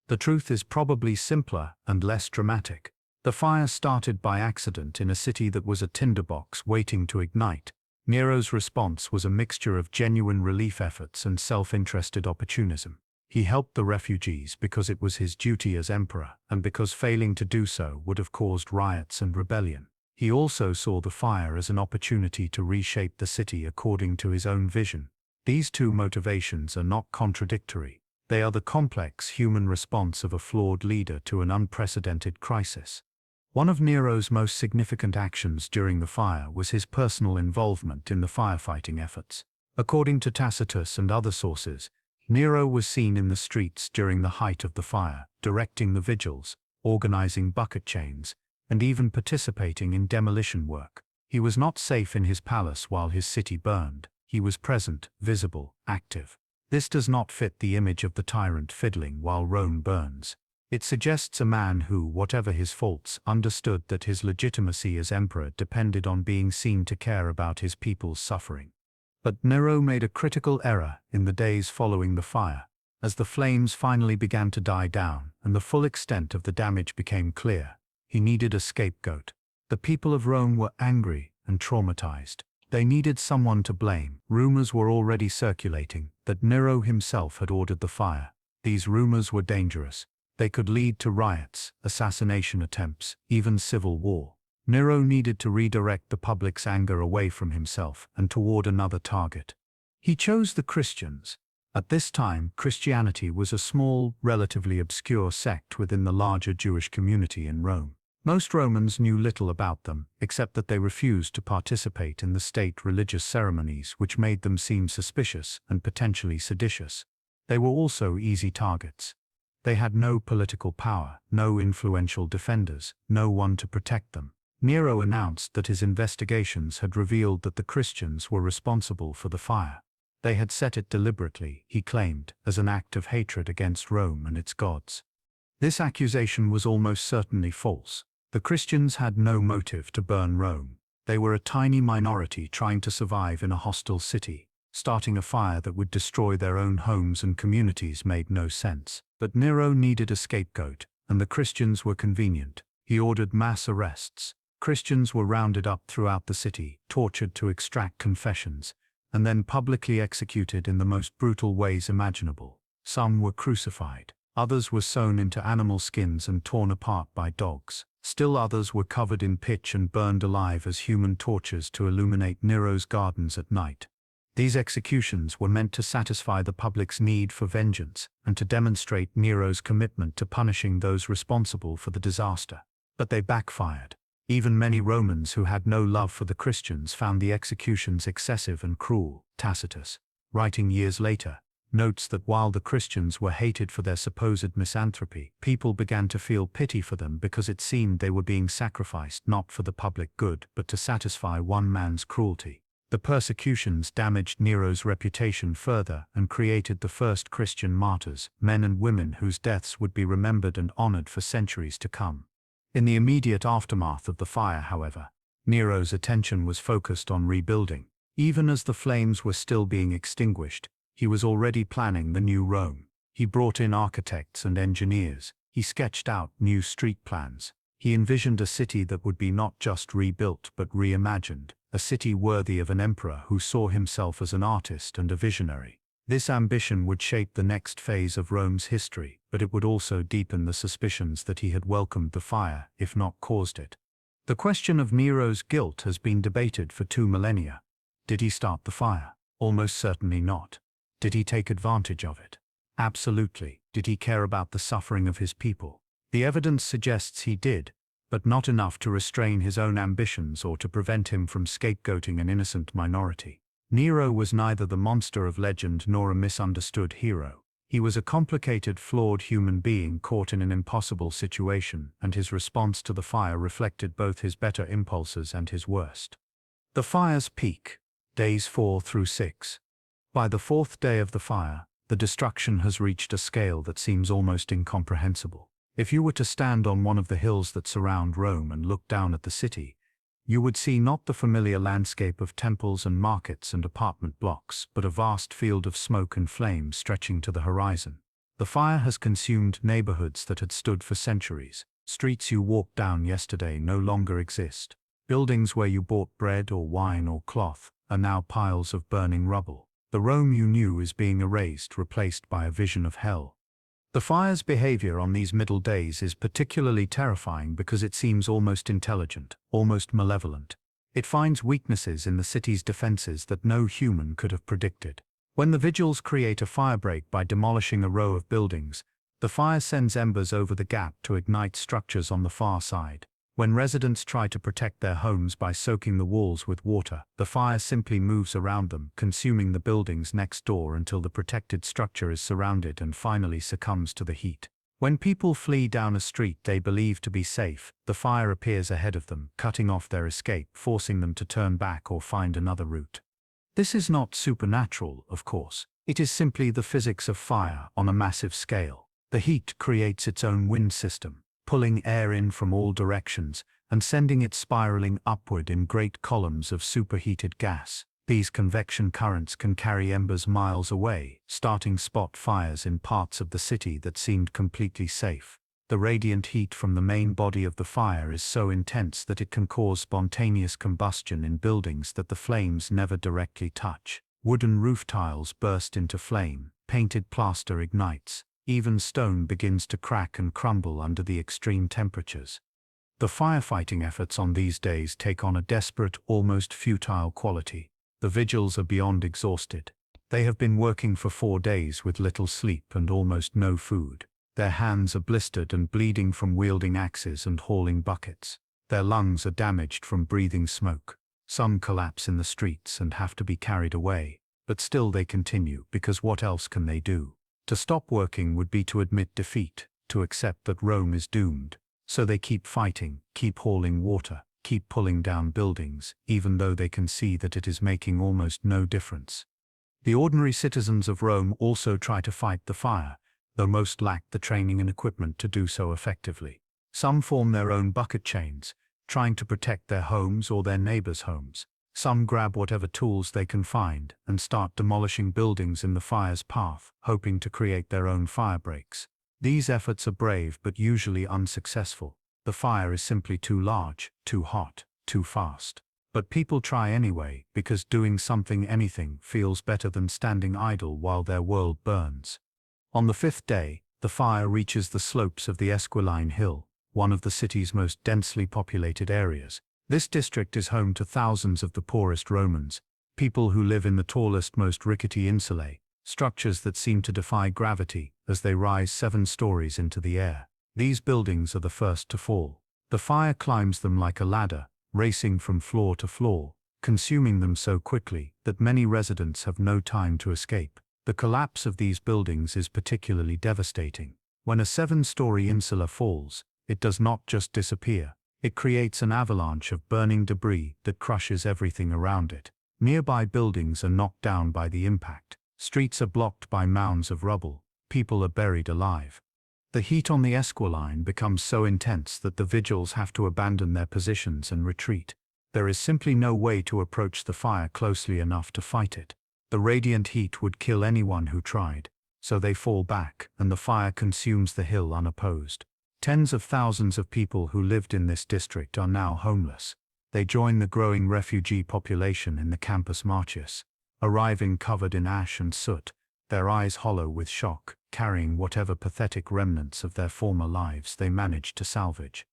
The truth is probably simpler and less dramatic. The fire started by accident in a city that was a tinderbox waiting to ignite. Nero's response was a mixture of genuine relief efforts and self-interested opportunism. He helped the refugees because it was his duty as emperor, and because failing to do so would have caused riots and rebellion. He also saw the fire as an opportunity to reshape the city according to his own vision. These two motivations are not contradictory. They are the complex human response of a flawed leader to an unprecedented crisis. One of Nero's most significant actions during the fire was his personal involvement in the firefighting efforts. According to Tacitus and other sources, Nero was seen in the streets during the height of the fire, directing the vigils, organizing bucket chains, and even participating in demolition work. He was not safe in his palace while his city burned. He was present, visible, active. This does not fit the image of the tyrant fiddling while Rome burns. It suggests a man who, whatever his faults, understood that his legitimacy as emperor depended on being seen to care about his people's suffering. But Nero made a critical error in the days following the fire. As the flames finally began to die down and the full extent of the damage became clear, he needed a scapegoat. The people of Rome were angry and traumatized. They needed someone to blame. Rumors were already circulating that Nero himself had ordered the fire. These rumors were dangerous. They could lead to riots, assassination attempts, even civil war. Nero needed to redirect the public's anger away from himself and toward another target. He chose the Christians. At this time, Christianity was a small, relatively obscure sect within the larger Jewish community in Rome. Most Romans knew little about them, except that they refused to participate in the state religious ceremonies, which made them seem suspicious and potentially seditious. They were also easy targets. They had no political power, no influential defenders, no one to protect them. Nero announced that his investigations had revealed that the Christians were responsible for the fire. They had set it deliberately, he claimed, as an act of hatred against Rome and its gods. This accusation was almost certainly false. The Christians had no motive to burn Rome. They were a tiny minority trying to survive in a hostile city. Starting a fire that would destroy their own homes and communities made no sense. But Nero needed a scapegoat, and the Christians were convenient. He ordered mass arrests. Christians were rounded up throughout the city, tortured to extract confessions, and then publicly executed in the most brutal ways imaginable. Some were crucified. Others were sewn into animal skins and torn apart by dogs. Still others were covered in pitch and burned alive as human torches to illuminate Nero's gardens at night. These executions were meant to satisfy the public's need for vengeance and to demonstrate Nero's commitment to punishing those responsible for the disaster. But they backfired. Even many Romans who had no love for the Christians found the executions excessive and cruel. Tacitus, writing years later, notes that while the Christians were hated for their supposed misanthropy, people began to feel pity for them because it seemed they were being sacrificed not for the public good but to satisfy one man's cruelty. The persecutions damaged Nero's reputation further and created the first Christian martyrs, men and women whose deaths would be remembered and honored for centuries to come. In the immediate aftermath of the fire, however, Nero's attention was focused on rebuilding. Even as the flames were still being extinguished, he was already planning the new Rome. He brought in architects and engineers. He sketched out new street plans. He envisioned a city that would be not just rebuilt but reimagined, a city worthy of an emperor who saw himself as an artist and a visionary. This ambition would shape the next phase of Rome's history, but it would also deepen the suspicions that he had welcomed the fire, if not caused it. The question of Nero's guilt has been debated for 2 millennia. Did he start the fire? Almost certainly not. Did he take advantage of it? Absolutely. Did he care about the suffering of his people? The evidence suggests he did, but not enough to restrain his own ambitions or to prevent him from scapegoating an innocent minority. Nero was neither the monster of legend nor a misunderstood hero. He was a complicated, flawed human being caught in an impossible situation, and his response to the fire reflected both his better impulses and his worst. The fire's peak. Days 4 through 6. By the 4th day of the fire, the destruction has reached a scale that seems almost incomprehensible. If you were to stand on one of the hills that surround Rome and look down at the city, you would see not the familiar landscape of temples and markets and apartment blocks, but a vast field of smoke and flame stretching to the horizon. The fire has consumed neighborhoods that had stood for centuries. Streets you walked down yesterday no longer exist. Buildings where you bought bread or wine or cloth are now piles of burning rubble. The Rome you knew is being erased, replaced by a vision of hell. The fire's behavior on these middle days is particularly terrifying because it seems almost intelligent, almost malevolent. It finds weaknesses in the city's defenses that no human could have predicted. When the Vigiles create a firebreak by demolishing a row of buildings, the fire sends embers over the gap to ignite structures on the far side. When residents try to protect their homes by soaking the walls with water, the fire simply moves around them, consuming the buildings next door until the protected structure is surrounded and finally succumbs to the heat. When people flee down a street they believe to be safe, the fire appears ahead of them, cutting off their escape, forcing them to turn back or find another route. This is not supernatural, of course. It is simply the physics of fire on a massive scale. The heat creates its own wind system, pulling air in from all directions and sending it spiraling upward in great columns of superheated gas. These convection currents can carry embers miles away, starting spot fires in parts of the city that seemed completely safe. The radiant heat from the main body of the fire is so intense that it can cause spontaneous combustion in buildings that the flames never directly touch. Wooden roof tiles burst into flame, painted plaster ignites, even stone begins to crack and crumble under the extreme temperatures. The firefighting efforts on these days take on a desperate, almost futile quality. The Vigiles are beyond exhausted. They have been working for 4 days with little sleep and almost no food. Their hands are blistered and bleeding from wielding axes and hauling buckets. Their lungs are damaged from breathing smoke. Some collapse in the streets and have to be carried away, but still they continue because what else can they do? To stop working would be to admit defeat, to accept that Rome is doomed. So they keep fighting, keep hauling water, keep pulling down buildings, even though they can see that it is making almost no difference. The ordinary citizens of Rome also try to fight the fire, though most lack the training and equipment to do so effectively. Some form their own bucket chains, trying to protect their homes or their neighbors' homes. Some grab whatever tools they can find and start demolishing buildings in the fire's path, hoping to create their own fire breaks. These efforts are brave but usually unsuccessful. The fire is simply too large, too hot, too fast. But people try anyway, because doing anything, feels better than standing idle while their world burns. On the 5th day, the fire reaches the slopes of the Esquiline Hill, one of the city's most densely populated areas. This district is home to thousands of the poorest Romans, people who live in the tallest, most rickety insulae, structures that seem to defy gravity as they rise 7 stories into the air. These buildings are the first to fall. The fire climbs them like a ladder, racing from floor to floor, consuming them so quickly that many residents have no time to escape. The collapse of these buildings is particularly devastating. When a 7-story insula falls, it does not just disappear. It creates an avalanche of burning debris that crushes everything around it. Nearby buildings are knocked down by the impact. Streets are blocked by mounds of rubble. People are buried alive. The heat on the Esquiline becomes so intense that the Vigiles have to abandon their positions and retreat. There is simply no way to approach the fire closely enough to fight it. The radiant heat would kill anyone who tried, so they fall back and the fire consumes the hill unopposed. Tens of thousands of people who lived in this district are now homeless. They join the growing refugee population in the Campus Martius, arriving covered in ash and soot, their eyes hollow with shock, carrying whatever pathetic remnants of their former lives they managed to salvage.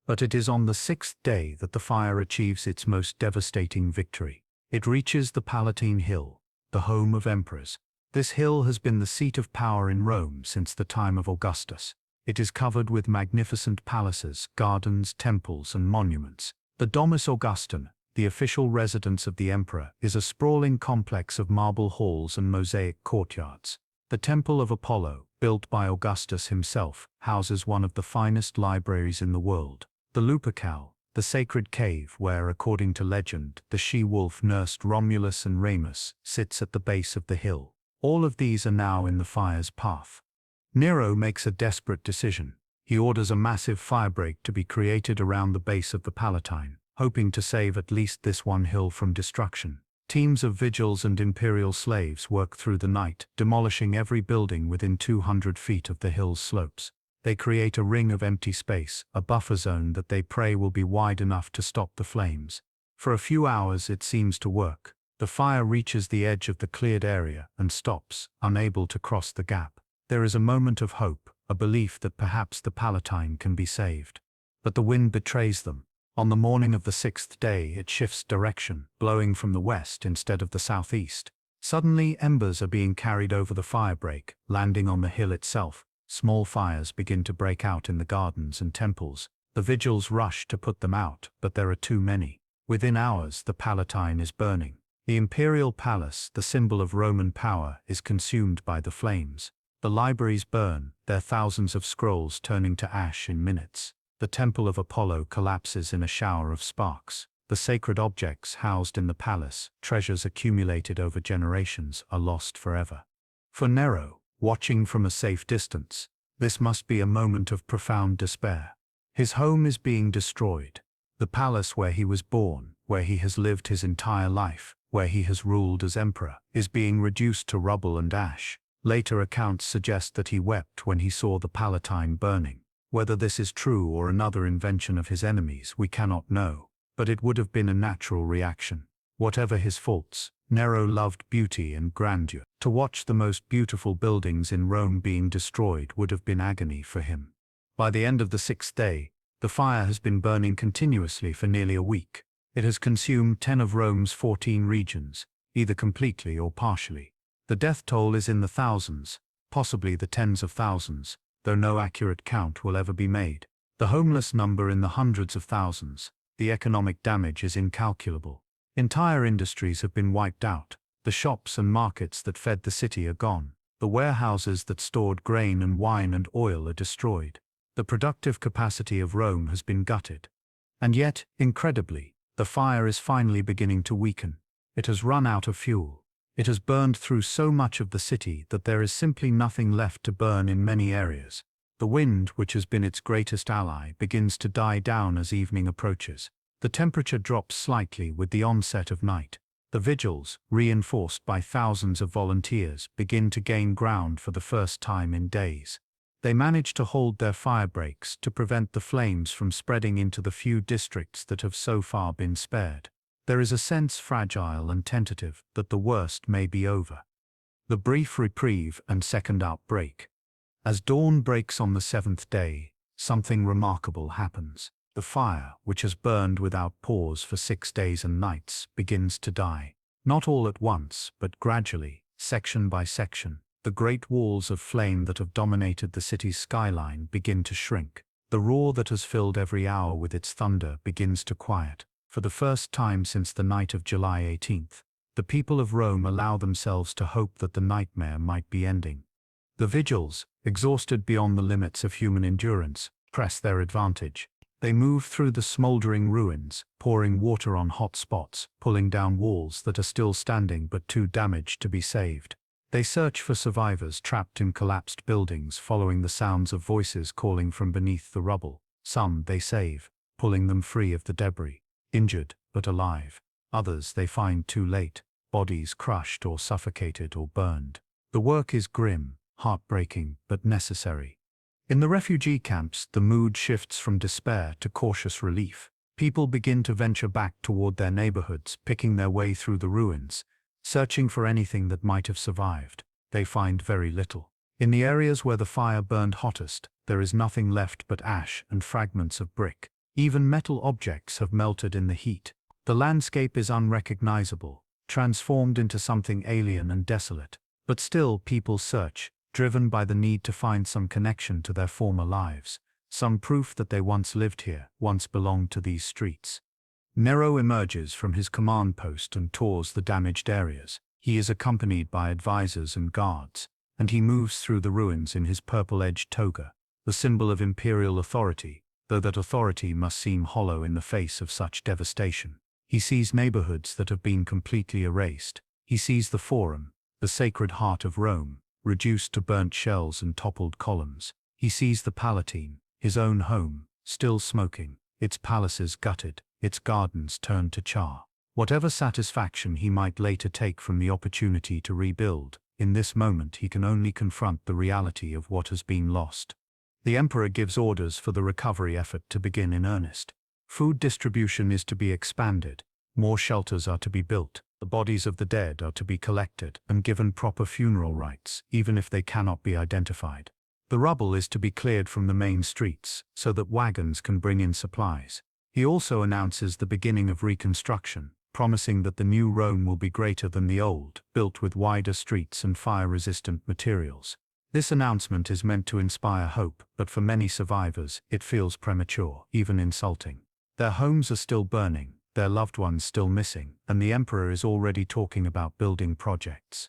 But it is on the 6th day that the fire achieves its most devastating victory. It reaches the Palatine Hill, the home of emperors. This hill has been the seat of power in Rome since the time of Augustus. It is covered with magnificent palaces, gardens, temples, and monuments. The Domus Augustum, the official residence of the emperor, is a sprawling complex of marble halls and mosaic courtyards. The Temple of Apollo, built by Augustus himself, houses one of the finest libraries in the world. The Lupercal, the sacred cave where, according to legend, the she-wolf nursed Romulus and Remus, sits at the base of the hill. All of these are now in the fire's path. Nero makes a desperate decision. He orders a massive firebreak to be created around the base of the Palatine, hoping to save at least this one hill from destruction. Teams of Vigiles and imperial slaves work through the night, demolishing every building within 200 feet of the hill's slopes. They create a ring of empty space, a buffer zone that they pray will be wide enough to stop the flames. For a few hours it seems to work. The fire reaches the edge of the cleared area and stops, unable to cross the gap. There is a moment of hope, a belief that perhaps the Palatine can be saved. But the wind betrays them. On the morning of the 6th day it shifts direction, blowing from the west instead of the southeast. Suddenly embers are being carried over the firebreak, landing on the hill itself. Small fires begin to break out in the gardens and temples. The Vigiles rush to put them out, but there are too many. Within hours the Palatine is burning. The imperial palace, the symbol of Roman power, is consumed by the flames. The libraries burn, their thousands of scrolls turning to ash in minutes. The temple of Apollo collapses in a shower of sparks. The sacred objects housed in the palace, treasures accumulated over generations, are lost forever. For Nero, watching from a safe distance, this must be a moment of profound despair. His home is being destroyed. The palace where he was born, where he has lived his entire life, where he has ruled as emperor, is being reduced to rubble and ash. Later accounts suggest that he wept when he saw the Palatine burning. Whether this is true or another invention of his enemies, we cannot know, but it would have been a natural reaction. Whatever his faults, Nero loved beauty and grandeur. To watch the most beautiful buildings in Rome being destroyed would have been agony for him. By the end of the 6th day, the fire has been burning continuously for nearly a week. It has consumed 10 of Rome's 14 regions, either completely or partially. The death toll is in the thousands, possibly the tens of thousands, though no accurate count will ever be made. The homeless number in the hundreds of thousands. The economic damage is incalculable. Entire industries have been wiped out. The shops and markets that fed the city are gone. The warehouses that stored grain and wine and oil are destroyed. The productive capacity of Rome has been gutted. And yet, incredibly, the fire is finally beginning to weaken. It has run out of fuel. It has burned through so much of the city that there is simply nothing left to burn in many areas. The wind, which has been its greatest ally, begins to die down as evening approaches. The temperature drops slightly with the onset of night. The Vigiles, reinforced by thousands of volunteers, begin to gain ground for the first time in days. They manage to hold their fire breaks to prevent the flames from spreading into the few districts that have so far been spared. There is a sense, fragile and tentative, that the worst may be over. The brief reprieve and second outbreak. As dawn breaks on the 7th day, something remarkable happens. The fire, which has burned without pause for 6 days and nights, begins to die. Not all at once, but gradually, section by section. The great walls of flame that have dominated the city's skyline begin to shrink. The roar that has filled every hour with its thunder begins to quiet. For the first time since the night of July 18th, the people of Rome allow themselves to hope that the nightmare might be ending. The Vigiles, exhausted beyond the limits of human endurance, press their advantage. They move through the smoldering ruins, pouring water on hot spots, pulling down walls that are still standing but too damaged to be saved. They search for survivors trapped in collapsed buildings, following the sounds of voices calling from beneath the rubble. Some they save, pulling them free of the debris, injured but alive. Others they find too late, bodies crushed or suffocated or burned. The work is grim, heartbreaking, but necessary. In the refugee camps, the mood shifts from despair to cautious relief. People begin to venture back toward their neighborhoods, picking their way through the ruins, searching for anything that might have survived. They find very little. In the areas where the fire burned hottest, there is nothing left but ash and fragments of brick. Even metal objects have melted in the heat. The landscape is unrecognizable, transformed into something alien and desolate. But still people search, driven by the need to find some connection to their former lives, some proof that they once lived here, once belonged to these streets. Nero emerges from his command post and tours the damaged areas. He is accompanied by advisors and guards, and he moves through the ruins in his purple-edged toga, the symbol of imperial authority, though that authority must seem hollow in the face of such devastation. He sees neighborhoods that have been completely erased. He sees the Forum, the sacred heart of Rome, reduced to burnt shells and toppled columns. He sees the Palatine, his own home, still smoking, its palaces gutted, its gardens turned to char. Whatever satisfaction he might later take from the opportunity to rebuild, in this moment he can only confront the reality of what has been lost. The emperor gives orders for the recovery effort to begin in earnest. Food distribution is to be expanded. More shelters are to be built. The bodies of the dead are to be collected and given proper funeral rites, even if they cannot be identified. The rubble is to be cleared from the main streets so that wagons can bring in supplies. He also announces the beginning of reconstruction, promising that the new Rome will be greater than the old, built with wider streets and fire-resistant materials. This announcement is meant to inspire hope, but for many survivors, it feels premature, even insulting. Their homes are still burning, their loved ones still missing, and the emperor is already talking about building projects.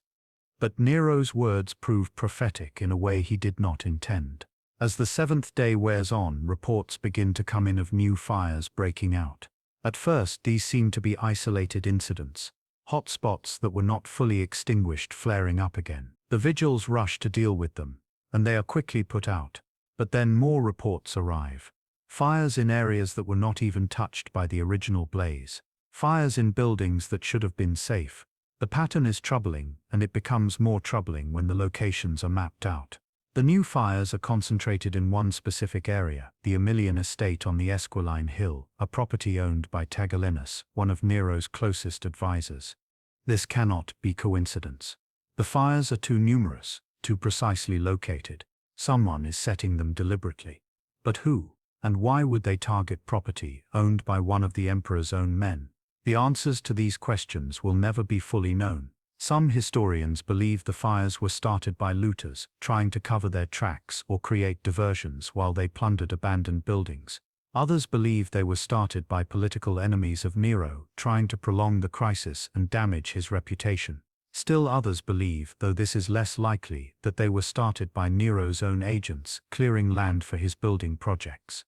But Nero's words prove prophetic in a way he did not intend. As the seventh day wears on, reports begin to come in of new fires breaking out. At first, these seem to be isolated incidents, hot spots that were not fully extinguished flaring up again. The Vigiles rush to deal with them, and they are quickly put out. But then more reports arrive. Fires in areas that were not even touched by the original blaze. Fires in buildings that should have been safe. The pattern is troubling, and it becomes more troubling when the locations are mapped out. The new fires are concentrated in one specific area, the Aemilian estate on the Esquiline Hill, a property owned by Tigellinus, one of Nero's closest advisors. This cannot be coincidence. The fires are too numerous, too precisely located. Someone is setting them deliberately. But who, and why would they target property owned by one of the emperor's own men? The answers to these questions will never be fully known. Some historians believe the fires were started by looters trying to cover their tracks or create diversions while they plundered abandoned buildings. Others believe they were started by political enemies of Nero trying to prolong the crisis and damage his reputation. Still others believe, though this is less likely, that they were started by Nero's own agents clearing land for his building projects.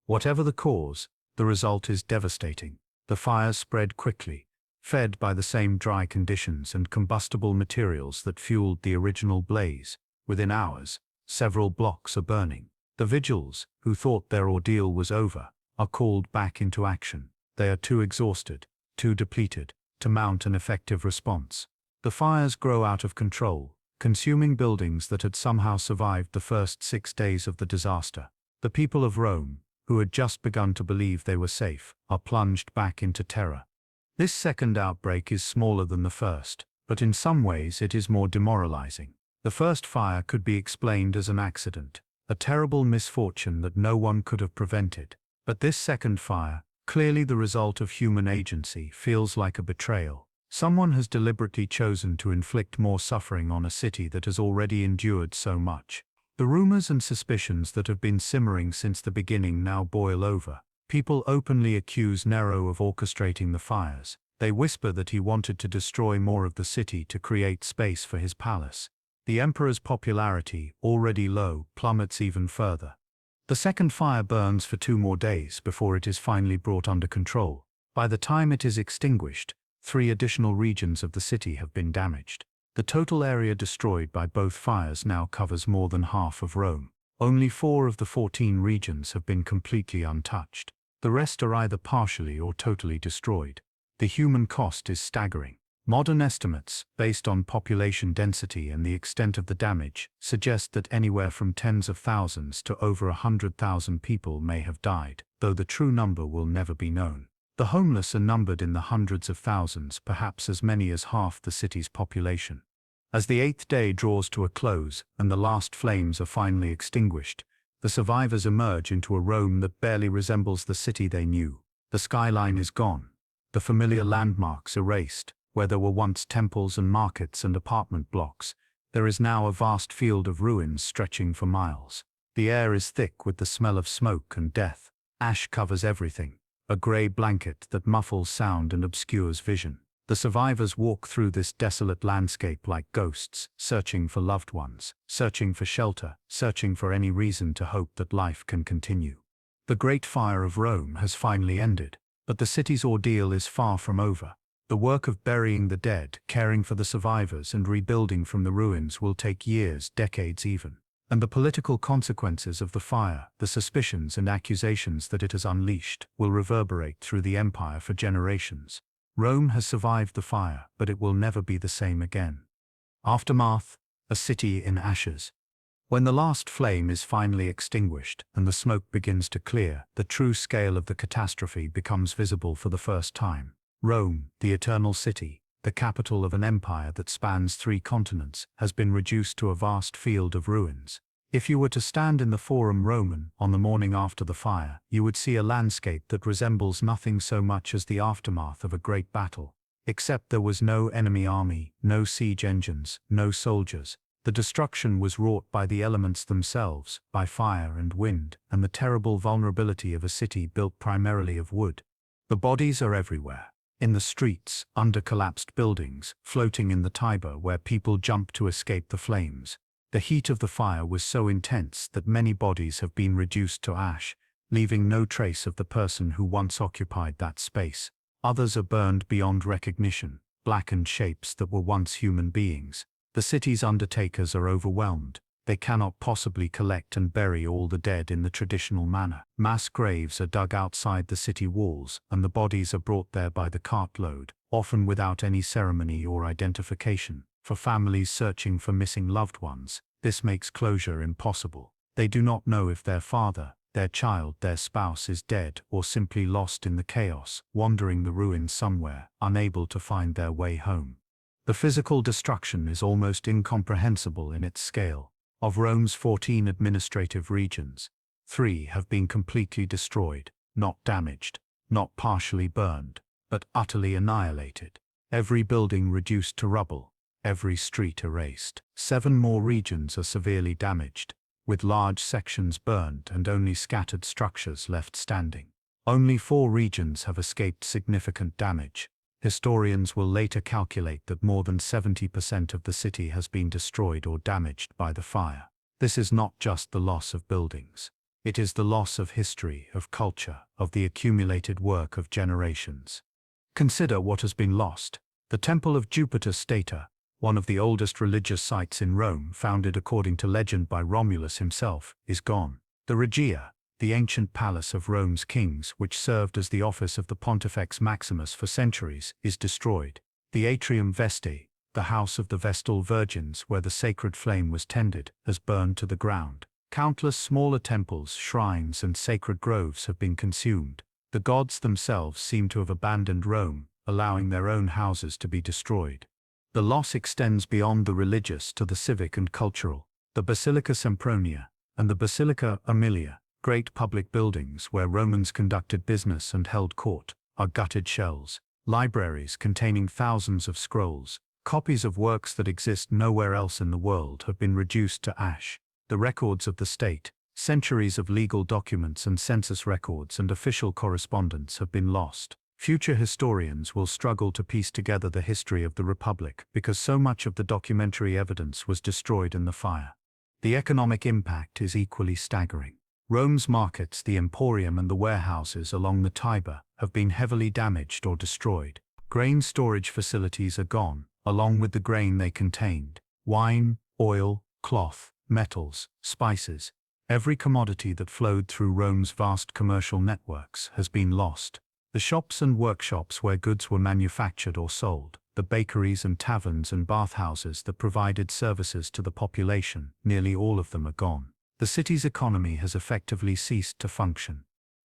Whatever the cause, the result is devastating. The fires spread quickly, fed by the same dry conditions and combustible materials that fueled the original blaze. Within hours, several blocks are burning. The Vigiles, who thought their ordeal was over, are called back into action. They are too exhausted, too depleted, to mount an effective response. The fires grow out of control, consuming buildings that had somehow survived the first 6 days of the disaster. The people of Rome, who had just begun to believe they were safe, are plunged back into terror. This second outbreak is smaller than the first, but in some ways it is more demoralizing. The first fire could be explained as an accident, a terrible misfortune that no one could have prevented. But this second fire, clearly the result of human agency, feels like a betrayal. Someone has deliberately chosen to inflict more suffering on a city that has already endured so much. The rumors and suspicions that have been simmering since the beginning now boil over. People openly accuse Nero of orchestrating the fires. They whisper that he wanted to destroy more of the city to create space for his palace. The emperor's popularity, already low, plummets even further. The second fire burns for 2 more days before it is finally brought under control. By the time it is extinguished, 3 additional regions of the city have been damaged. The total area destroyed by both fires now covers more than half of Rome. Only 4 of the 14 regions have been completely untouched. The rest are either partially or totally destroyed. The human cost is staggering. Modern estimates, based on population density and the extent of the damage, suggest that anywhere from tens of thousands to over 100,000 people may have died, though the true number will never be known. The homeless are numbered in the hundreds of thousands, perhaps as many as half the city's population. As the 8th day draws to a close and the last flames are finally extinguished, the survivors emerge into a Rome that barely resembles the city they knew. The skyline is gone, the familiar landmarks erased. Where there were once temples and markets and apartment blocks, there is now a vast field of ruins stretching for miles. The air is thick with the smell of smoke and death. Ash covers everything, a grey blanket that muffles sound and obscures vision. The survivors walk through this desolate landscape like ghosts, searching for loved ones, searching for shelter, searching for any reason to hope that life can continue. The Great Fire of Rome has finally ended, but the city's ordeal is far from over. The work of burying the dead, caring for the survivors, and rebuilding from the ruins will take years, decades even. And the political consequences of the fire, the suspicions and accusations that it has unleashed, will reverberate through the empire for generations. Rome has survived the fire, but it will never be the same again. Aftermath: a city in ashes. When the last flame is finally extinguished and the smoke begins to clear, the true scale of the catastrophe becomes visible for the first time. Rome, the eternal city, the capital of an empire that spans 3 continents, has been reduced to a vast field of ruins. If you were to stand in the Forum Roman on the morning after the fire, you would see a landscape that resembles nothing so much as the aftermath of a great battle. Except there was no enemy army, no siege engines, no soldiers. The destruction was wrought by the elements themselves, by fire and wind, and the terrible vulnerability of a city built primarily of wood. The bodies are everywhere. In the streets, under collapsed buildings, floating in the Tiber where people jumped to escape the flames. The heat of the fire was so intense that many bodies have been reduced to ash, leaving no trace of the person who once occupied that space. Others are burned beyond recognition, blackened shapes that were once human beings. The city's undertakers are overwhelmed. They cannot possibly collect and bury all the dead in the traditional manner. Mass graves are dug outside the city walls, and the bodies are brought there by the cartload, often without any ceremony or identification. For families searching for missing loved ones, this makes closure impossible. They do not know if their father, their child, their spouse is dead or simply lost in the chaos, wandering the ruins somewhere, unable to find their way home. The physical destruction is almost incomprehensible in its scale. Of Rome's 14 administrative regions, 3 have been completely destroyed, not damaged, not partially burned, but utterly annihilated. Every building reduced to rubble, every street erased. 7 more regions are severely damaged, with large sections burned and only scattered structures left standing. Only 4 regions have escaped significant damage. Historians will later calculate that more than 70% of the city has been destroyed or damaged by the fire. This is not just the loss of buildings. It is the loss of history, of culture, of the accumulated work of generations. Consider what has been lost. The Temple of Jupiter Stator, one of the oldest religious sites in Rome, founded according to legend by Romulus himself, is gone. The Regia, the ancient palace of Rome's kings, which served as the office of the Pontifex Maximus for centuries, is destroyed. The Atrium Vestae, the house of the Vestal Virgins where the sacred flame was tended, has burned to the ground. Countless smaller temples, shrines, and sacred groves have been consumed. The gods themselves seem to have abandoned Rome, allowing their own houses to be destroyed. The loss extends beyond the religious to the civic and cultural. The Basilica Sempronia and the Basilica Aemilia, great public buildings where Romans conducted business and held court, are gutted shells. Libraries containing thousands of scrolls, copies of works that exist nowhere else in the world, have been reduced to ash. The records of the state, centuries of legal documents and census records and official correspondence have been lost. Future historians will struggle to piece together the history of the Republic because so much of the documentary evidence was destroyed in the fire. The economic impact is equally staggering. Rome's markets, the Emporium and the warehouses along the Tiber, have been heavily damaged or destroyed. Grain storage facilities are gone, along with the grain they contained. Wine, oil, cloth, metals, spices. Every commodity that flowed through Rome's vast commercial networks has been lost. The shops and workshops where goods were manufactured or sold, the bakeries and taverns and bathhouses that provided services to the population, nearly all of them are gone. The city's economy has effectively ceased to function.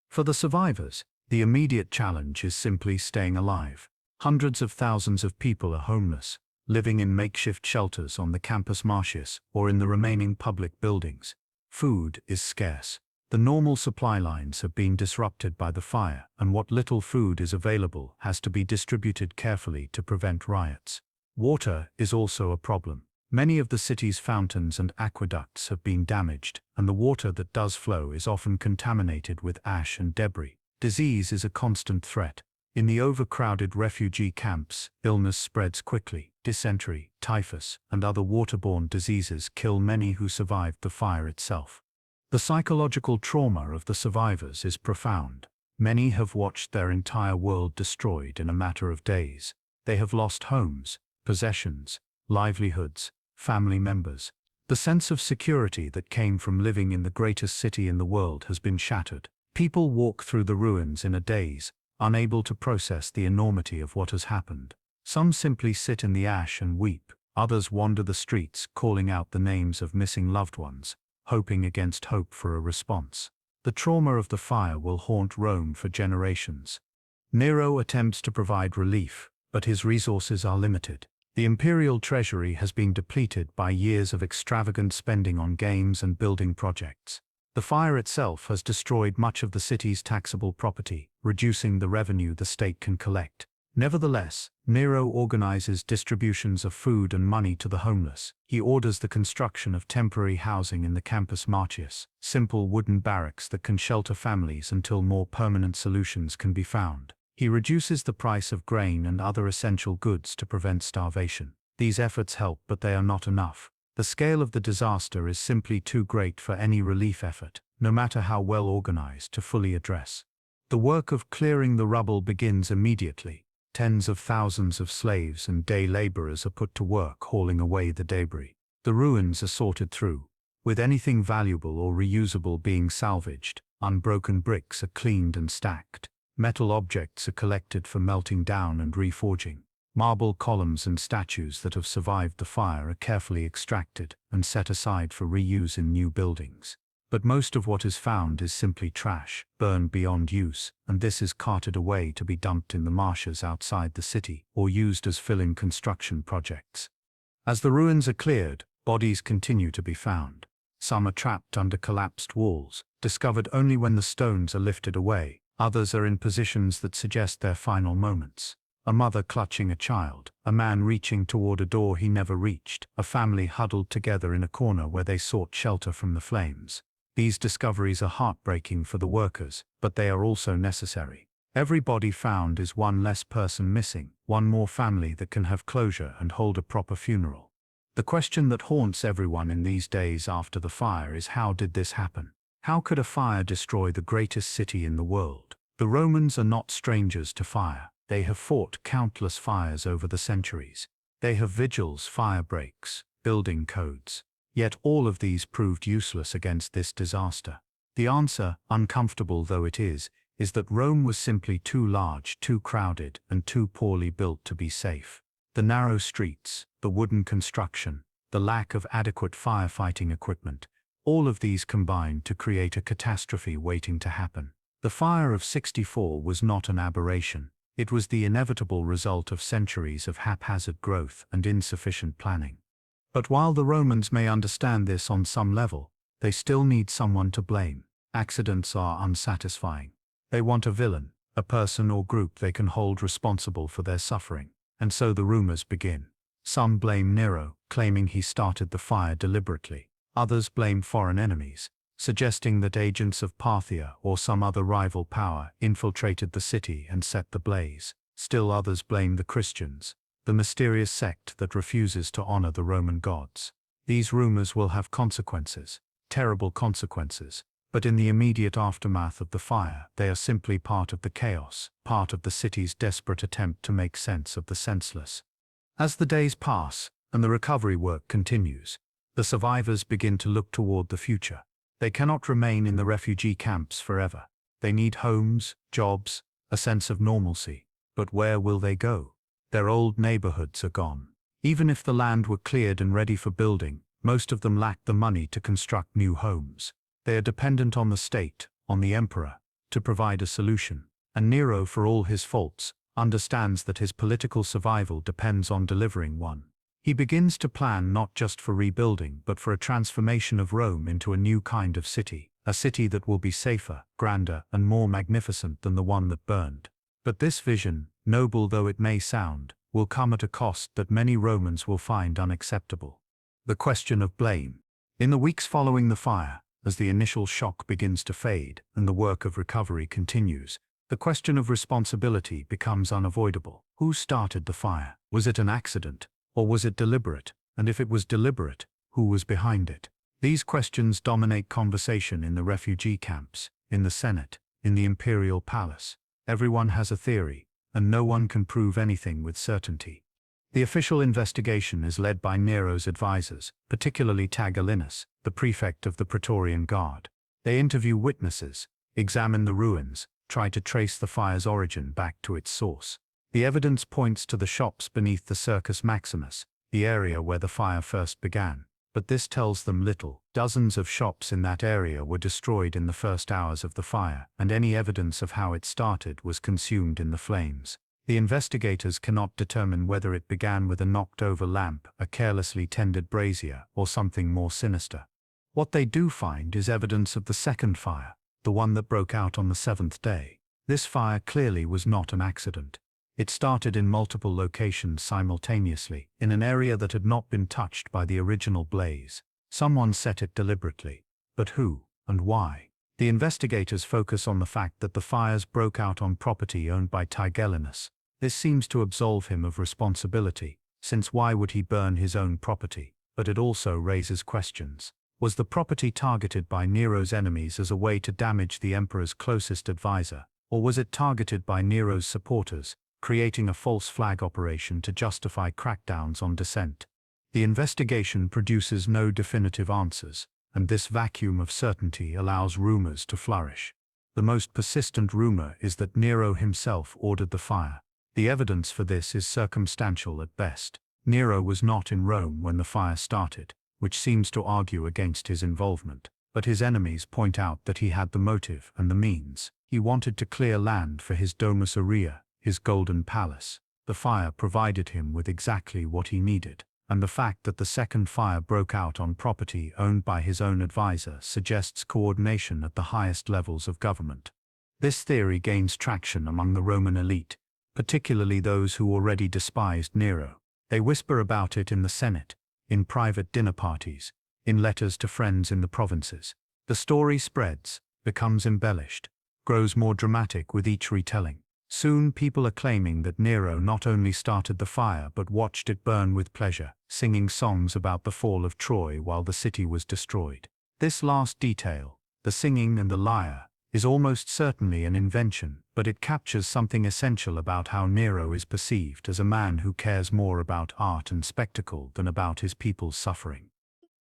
For the survivors, the immediate challenge is simply staying alive. Hundreds of thousands of people are homeless, living in makeshift shelters on the Campus Martius or in the remaining public buildings. Food is scarce. The normal supply lines have been disrupted by the fire, and what little food is available has to be distributed carefully to prevent riots. Water is also a problem. Many of the city's fountains and aqueducts have been damaged, and the water that does flow is often contaminated with ash and debris. Disease is a constant threat. In the overcrowded refugee camps, illness spreads quickly. Dysentery, typhus, and other waterborne diseases kill many who survived the fire itself. The psychological trauma of the survivors is profound. Many have watched their entire world destroyed in a matter of days. They have lost homes, possessions, livelihoods, family members. The sense of security that came from living in the greatest city in the world has been shattered. People walk through the ruins in a daze, unable to process the enormity of what has happened. Some simply sit in the ash and weep. Others wander the streets, calling out the names of missing loved ones, hoping against hope for a response. The trauma of the fire will haunt Rome for generations. Nero attempts to provide relief, but his resources are limited. The imperial treasury has been depleted by years of extravagant spending on games and building projects. The fire itself has destroyed much of the city's taxable property, reducing the revenue the state can collect. Nevertheless, Nero organizes distributions of food and money to the homeless. He orders the construction of temporary housing in the Campus Martius, simple wooden barracks that can shelter families until more permanent solutions can be found. He reduces the price of grain and other essential goods to prevent starvation. These efforts help, but they are not enough. The scale of the disaster is simply too great for any relief effort, no matter how well organized, to fully address. The work of clearing the rubble begins immediately. Tens of thousands of slaves and day laborers are put to work hauling away the debris. The ruins are sorted through, with anything valuable or reusable being salvaged. Unbroken bricks are cleaned and stacked. Metal objects are collected for melting down and reforging. Marble columns and statues that have survived the fire are carefully extracted and set aside for reuse in new buildings. But most of what is found is simply trash, burned beyond use, and this is carted away to be dumped in the marshes outside the city or used as fill-in construction projects. As the ruins are cleared, bodies continue to be found. Some are trapped under collapsed walls, discovered only when the stones are lifted away. Others are in positions that suggest their final moments. A mother clutching a child, a man reaching toward a door he never reached, a family huddled together in a corner where they sought shelter from the flames. These discoveries are heartbreaking for the workers, but they are also necessary. Every body found is one less person missing, one more family that can have closure and hold a proper funeral. The question that haunts everyone in these days after the fire is, how did this happen? How could a fire destroy the greatest city in the world? The Romans are not strangers to fire. They have fought countless fires over the centuries. They have vigils, fire breaks, building codes. Yet all of these proved useless against this disaster. The answer, uncomfortable though it is that Rome was simply too large, too crowded, and too poorly built to be safe. The narrow streets, the wooden construction, the lack of adequate firefighting equipment, all of these combined to create a catastrophe waiting to happen. The fire of 64 was not an aberration. It was the inevitable result of centuries of haphazard growth and insufficient planning. But while the Romans may understand this on some level, they still need someone to blame. Accidents are unsatisfying. They want a villain, a person or group they can hold responsible for their suffering. And so the rumors begin. Some blame Nero, claiming he started the fire deliberately. Others blame foreign enemies, suggesting that agents of Parthia or some other rival power infiltrated the city and set the blaze. Still others blame the Christians, the mysterious sect that refuses to honor the Roman gods. These rumors will have consequences, terrible consequences, but in the immediate aftermath of the fire, they are simply part of the chaos, part of the city's desperate attempt to make sense of the senseless. As the days pass and the recovery work continues, the survivors begin to look toward the future. They cannot remain in the refugee camps forever. They need homes, jobs, a sense of normalcy. But where will they go? Their old neighborhoods are gone. Even if the land were cleared and ready for building, most of them lack the money to construct new homes. They are dependent on the state, on the emperor, to provide a solution. And Nero, for all his faults, understands that his political survival depends on delivering one. He begins to plan not just for rebuilding, but for a transformation of Rome into a new kind of city, a city that will be safer, grander, and more magnificent than the one that burned. But this vision, noble though it may sound, will come at a cost that many Romans will find unacceptable. The question of blame. In the weeks following the fire, as the initial shock begins to fade and the work of recovery continues, the question of responsibility becomes unavoidable. Who started the fire? Was it an accident? Or was it deliberate? And if it was deliberate, who was behind it? These questions dominate conversation in the refugee camps, in the Senate, in the imperial palace. Everyone has a theory, and no one can prove anything with certainty. The official investigation is led by Nero's advisors, particularly Tigellinus, the prefect of the Praetorian Guard. They interview witnesses, examine the ruins, try to trace the fire's origin back to its source. The evidence points to the shops beneath the Circus Maximus, the area where the fire first began. But this tells them little. Dozens of shops in that area were destroyed in the first hours of the fire, and any evidence of how it started was consumed in the flames. The investigators cannot determine whether it began with a knocked-over lamp, a carelessly tended brazier, or something more sinister. What they do find is evidence of the second fire, the one that broke out on the seventh day. This fire clearly was not an accident. It started in multiple locations simultaneously, in an area that had not been touched by the original blaze. Someone set it deliberately. But who and why? The investigators focus on the fact that the fires broke out on property owned by Tigellinus. This seems to absolve him of responsibility, since why would he burn his own property? But it also raises questions. Was the property targeted by Nero's enemies as a way to damage the emperor's closest advisor, or was it targeted by Nero's supporters, creating a false flag operation to justify crackdowns on dissent? The investigation produces no definitive answers, and this vacuum of certainty allows rumors to flourish. The most persistent rumor is that Nero himself ordered the fire. The evidence for this is circumstantial at best. Nero was not in Rome when the fire started, which seems to argue against his involvement, but his enemies point out that he had the motive and the means. He wanted to clear land for his Domus Aurea, his golden palace. The fire provided him with exactly what he needed, and the fact that the second fire broke out on property owned by his own advisor suggests coordination at the highest levels of government. This theory gains traction among the Roman elite, particularly those who already despised Nero. They whisper about it in the Senate, in private dinner parties, in letters to friends in the provinces. The story spreads, becomes embellished, grows more dramatic with each retelling. Soon people are claiming that Nero not only started the fire but watched it burn with pleasure, singing songs about the fall of Troy while the city was destroyed. This last detail, the singing and the lyre, is almost certainly an invention, but it captures something essential about how Nero is perceived as a man who cares more about art and spectacle than about his people's suffering.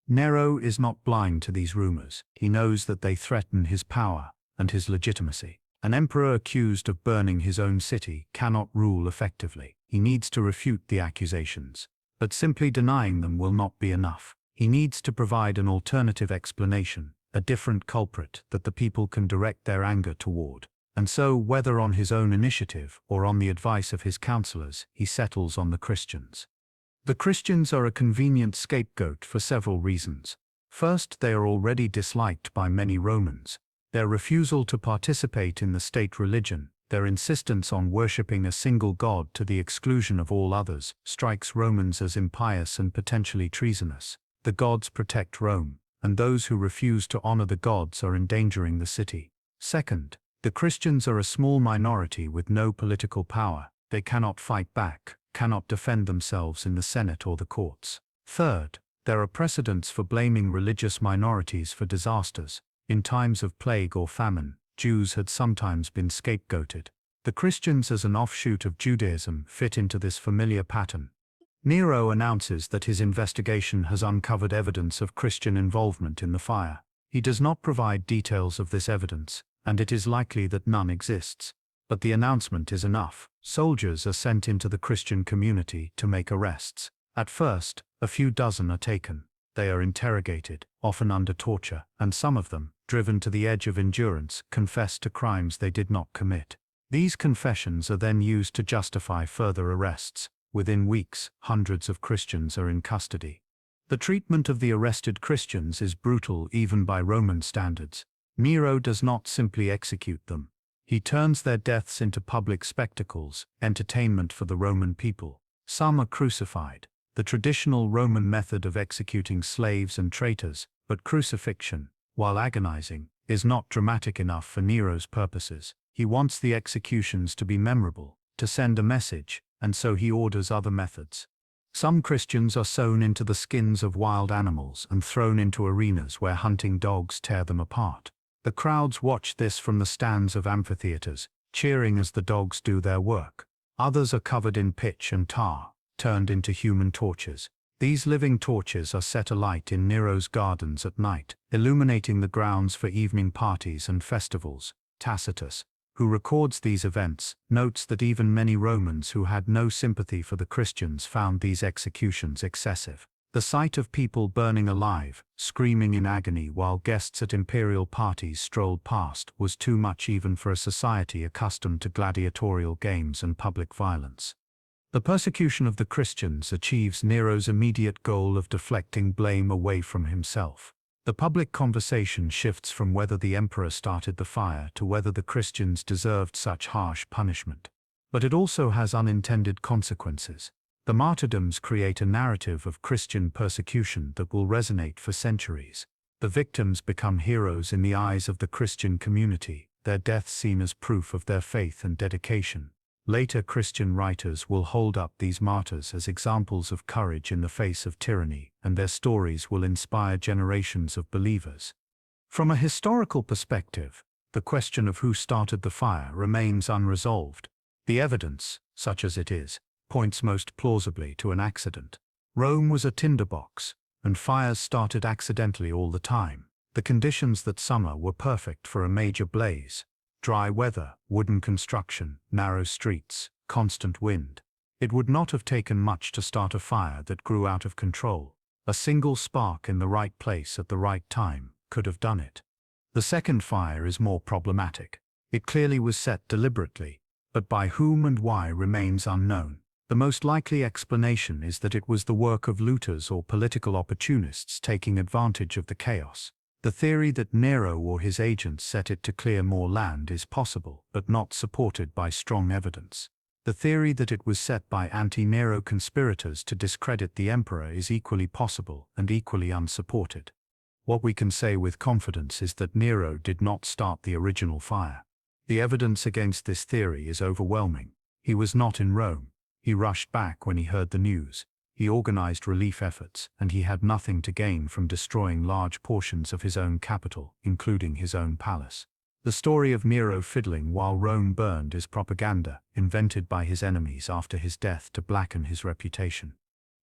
Nero is not blind to these rumors. He knows that they threaten his power and his legitimacy. An emperor accused of burning his own city cannot rule effectively. He needs to refute the accusations, but simply denying them will not be enough. He needs to provide an alternative explanation, a different culprit that the people can direct their anger toward. And so, whether on his own initiative or on the advice of his counselors, he settles on the Christians. The Christians are a convenient scapegoat for several reasons. First, they are already disliked by many Romans. Their refusal to participate in the state religion, their insistence on worshipping a single god to the exclusion of all others, strikes Romans as impious and potentially treasonous. The gods protect Rome, and those who refuse to honor the gods are endangering the city. Second, the Christians are a small minority with no political power. They cannot fight back, cannot defend themselves in the Senate or the courts. Third, there are precedents for blaming religious minorities for disasters. In times of plague or famine, Jews had sometimes been scapegoated. The Christians as an offshoot of Judaism fit into this familiar pattern. Nero announces that his investigation has uncovered evidence of Christian involvement in the fire. He does not provide details of this evidence, and it is likely that none exists. But the announcement is enough. Soldiers are sent into the Christian community to make arrests. At first, a few dozen are taken. They are interrogated, often under torture, and some of them, driven to the edge of endurance, confess to crimes they did not commit. These confessions are then used to justify further arrests. Within weeks, hundreds of Christians are in custody. The treatment of the arrested Christians is brutal even by Roman standards. Nero does not simply execute them. He turns their deaths into public spectacles, entertainment for the Roman people. Some are crucified, the traditional Roman method of executing slaves and traitors, but crucifixion, while agonizing, is not dramatic enough for Nero's purposes. He wants the executions to be memorable, to send a message, and so he orders other methods. Some Christians are sewn into the skins of wild animals and thrown into arenas where hunting dogs tear them apart. The crowds watch this from the stands of amphitheaters, cheering as the dogs do their work. Others are covered in pitch and tar, turned into human torches. These living torches are set alight in Nero's gardens at night, illuminating the grounds for evening parties and festivals. Tacitus, who records these events, notes that even many Romans who had no sympathy for the Christians found these executions excessive. The sight of people burning alive, screaming in agony while guests at imperial parties strolled past, was too much even for a society accustomed to gladiatorial games and public violence. The persecution of the Christians achieves Nero's immediate goal of deflecting blame away from himself. The public conversation shifts from whether the emperor started the fire to whether the Christians deserved such harsh punishment. But it also has unintended consequences. The martyrdoms create a narrative of Christian persecution that will resonate for centuries. The victims become heroes in the eyes of the Christian community, their deaths seen as proof of their faith and dedication. Later Christian writers will hold up these martyrs as examples of courage in the face of tyranny, and their stories will inspire generations of believers. From a historical perspective, the question of who started the fire remains unresolved. The evidence, such as it is, points most plausibly to an accident. Rome was a tinderbox, and fires started accidentally all the time. The conditions that summer were perfect for a major blaze. Dry weather, wooden construction, narrow streets, constant wind. It would not have taken much to start a fire that grew out of control. A single spark in the right place at the right time could have done it. The second fire is more problematic. It clearly was set deliberately, but by whom and why remains unknown. The most likely explanation is that it was the work of looters or political opportunists taking advantage of the chaos. The theory that Nero or his agents set it to clear more land is possible, but not supported by strong evidence. The theory that it was set by anti-Nero conspirators to discredit the emperor is equally possible and equally unsupported. What we can say with confidence is that Nero did not start the original fire. The evidence against this theory is overwhelming. He was not in Rome. He rushed back when he heard the news. He organized relief efforts, and he had nothing to gain from destroying large portions of his own capital, including his own palace. The story of Nero fiddling while Rome burned is propaganda, invented by his enemies after his death to blacken his reputation.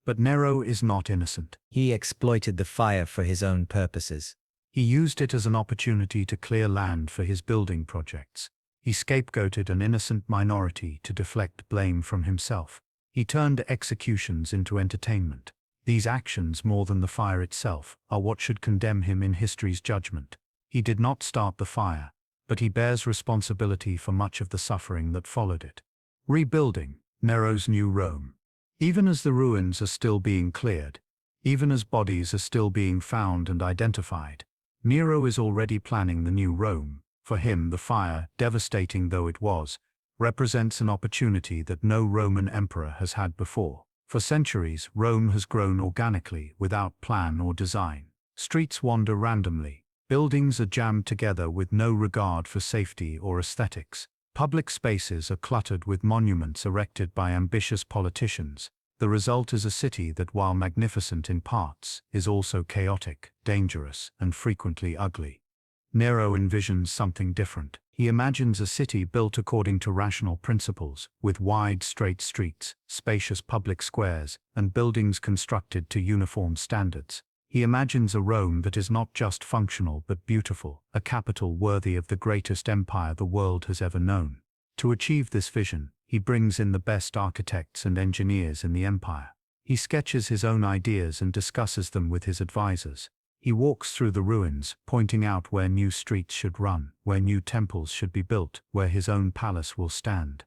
But Nero is not innocent. He exploited the fire for his own purposes. He used it as an opportunity to clear land for his building projects. He scapegoated an innocent minority to deflect blame from himself. He turned executions into entertainment. These actions, more than the fire itself, are what should condemn him in history's judgment. He did not start the fire, but he bears responsibility for much of the suffering that followed it. Rebuilding Nero's new Rome. Even as the ruins are still being cleared, even as bodies are still being found and identified, Nero is already planning the new Rome. For him, the fire, devastating though it was, represents an opportunity that no Roman emperor has had before. For centuries, Rome has grown organically, without plan or design. Streets wander randomly. Buildings are jammed together with no regard for safety or aesthetics. Public spaces are cluttered with monuments erected by ambitious politicians. The result is a city that, while magnificent in parts, is also chaotic, dangerous, and frequently ugly. Nero envisions something different. He imagines a city built according to rational principles, with wide, straight streets, spacious public squares, and buildings constructed to uniform standards. He imagines a Rome that is not just functional but beautiful, a capital worthy of the greatest empire the world has ever known. To achieve this vision, he brings in the best architects and engineers in the empire. He sketches his own ideas and discusses them with his advisors. He walks through the ruins, pointing out where new streets should run, where new temples should be built, where his own palace will stand.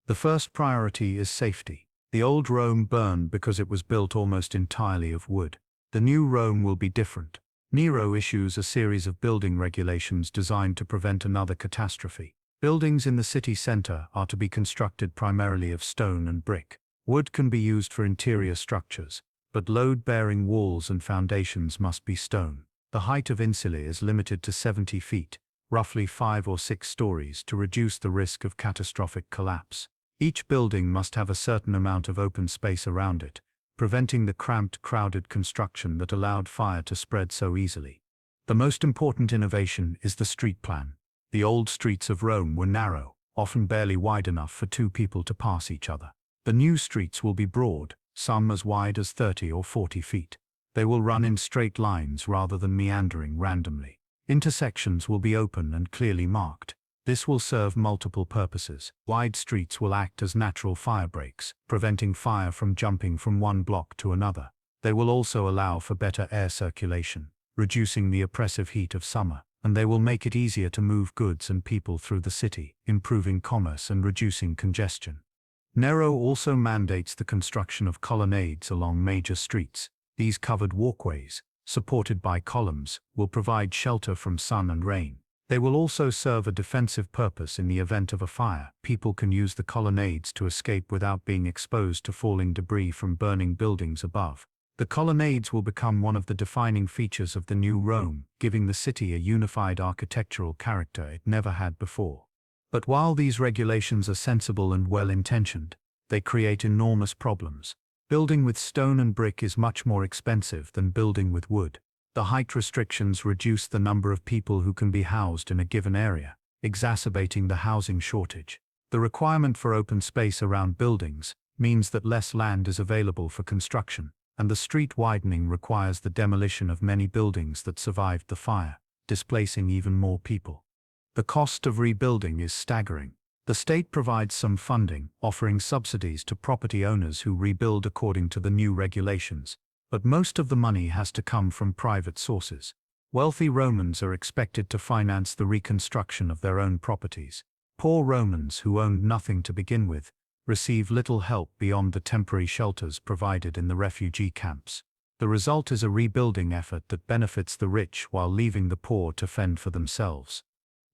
The first priority is safety. The old Rome burned because it was built almost entirely of wood. The new Rome will be different. Nero issues a series of building regulations designed to prevent another catastrophe. Buildings in the city center are to be constructed primarily of stone and brick. Wood can be used for interior structures, but load-bearing walls and foundations must be stone. The height of insulae is limited to 70 feet, roughly 5 or 6 stories, to reduce the risk of catastrophic collapse. Each building must have a certain amount of open space around it, preventing the cramped, crowded construction that allowed fire to spread so easily. The most important innovation is the street plan. The old streets of Rome were narrow, often barely wide enough for 2 people to pass each other. The new streets will be broad, some as wide as 30 or 40 feet. They will run in straight lines rather than meandering randomly. Intersections will be open and clearly marked. This will serve multiple purposes. Wide streets will act as natural fire breaks, preventing fire from jumping from one block to another. They will also allow for better air circulation, reducing the oppressive heat of summer, and they will make it easier to move goods and people through the city, improving commerce and reducing congestion. Nero also mandates the construction of colonnades along major streets. These covered walkways, supported by columns, will provide shelter from sun and rain. They will also serve a defensive purpose in the event of a fire. People can use the colonnades to escape without being exposed to falling debris from burning buildings above. The colonnades will become one of the defining features of the new Rome, giving the city a unified architectural character it never had before. But while these regulations are sensible and well-intentioned, they create enormous problems. Building with stone and brick is much more expensive than building with wood. The height restrictions reduce the number of people who can be housed in a given area, exacerbating the housing shortage. The requirement for open space around buildings means that less land is available for construction, and the street widening requires the demolition of many buildings that survived the fire, displacing even more people. The cost of rebuilding is staggering. The state provides some funding, offering subsidies to property owners who rebuild according to the new regulations, but most of the money has to come from private sources. Wealthy Romans are expected to finance the reconstruction of their own properties. Poor Romans who owned nothing to begin with receive little help beyond the temporary shelters provided in the refugee camps. The result is a rebuilding effort that benefits the rich while leaving the poor to fend for themselves.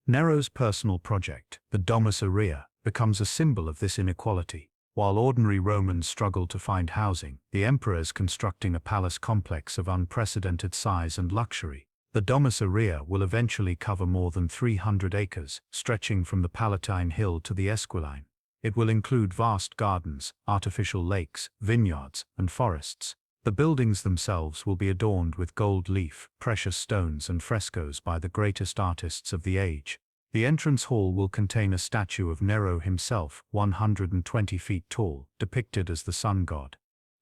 Nero's personal project, the Domus Aurea, becomes a symbol of this inequality. While ordinary Romans struggle to find housing, the emperor is constructing a palace complex of unprecedented size and luxury. The Domus Aurea will eventually cover more than 300 acres, stretching from the Palatine Hill to the Esquiline. It will include vast gardens, artificial lakes, vineyards, and forests. The buildings themselves will be adorned with gold leaf, precious stones, and frescoes by the greatest artists of the age. The entrance hall will contain a statue of Nero himself, 120 feet tall, depicted as the sun god.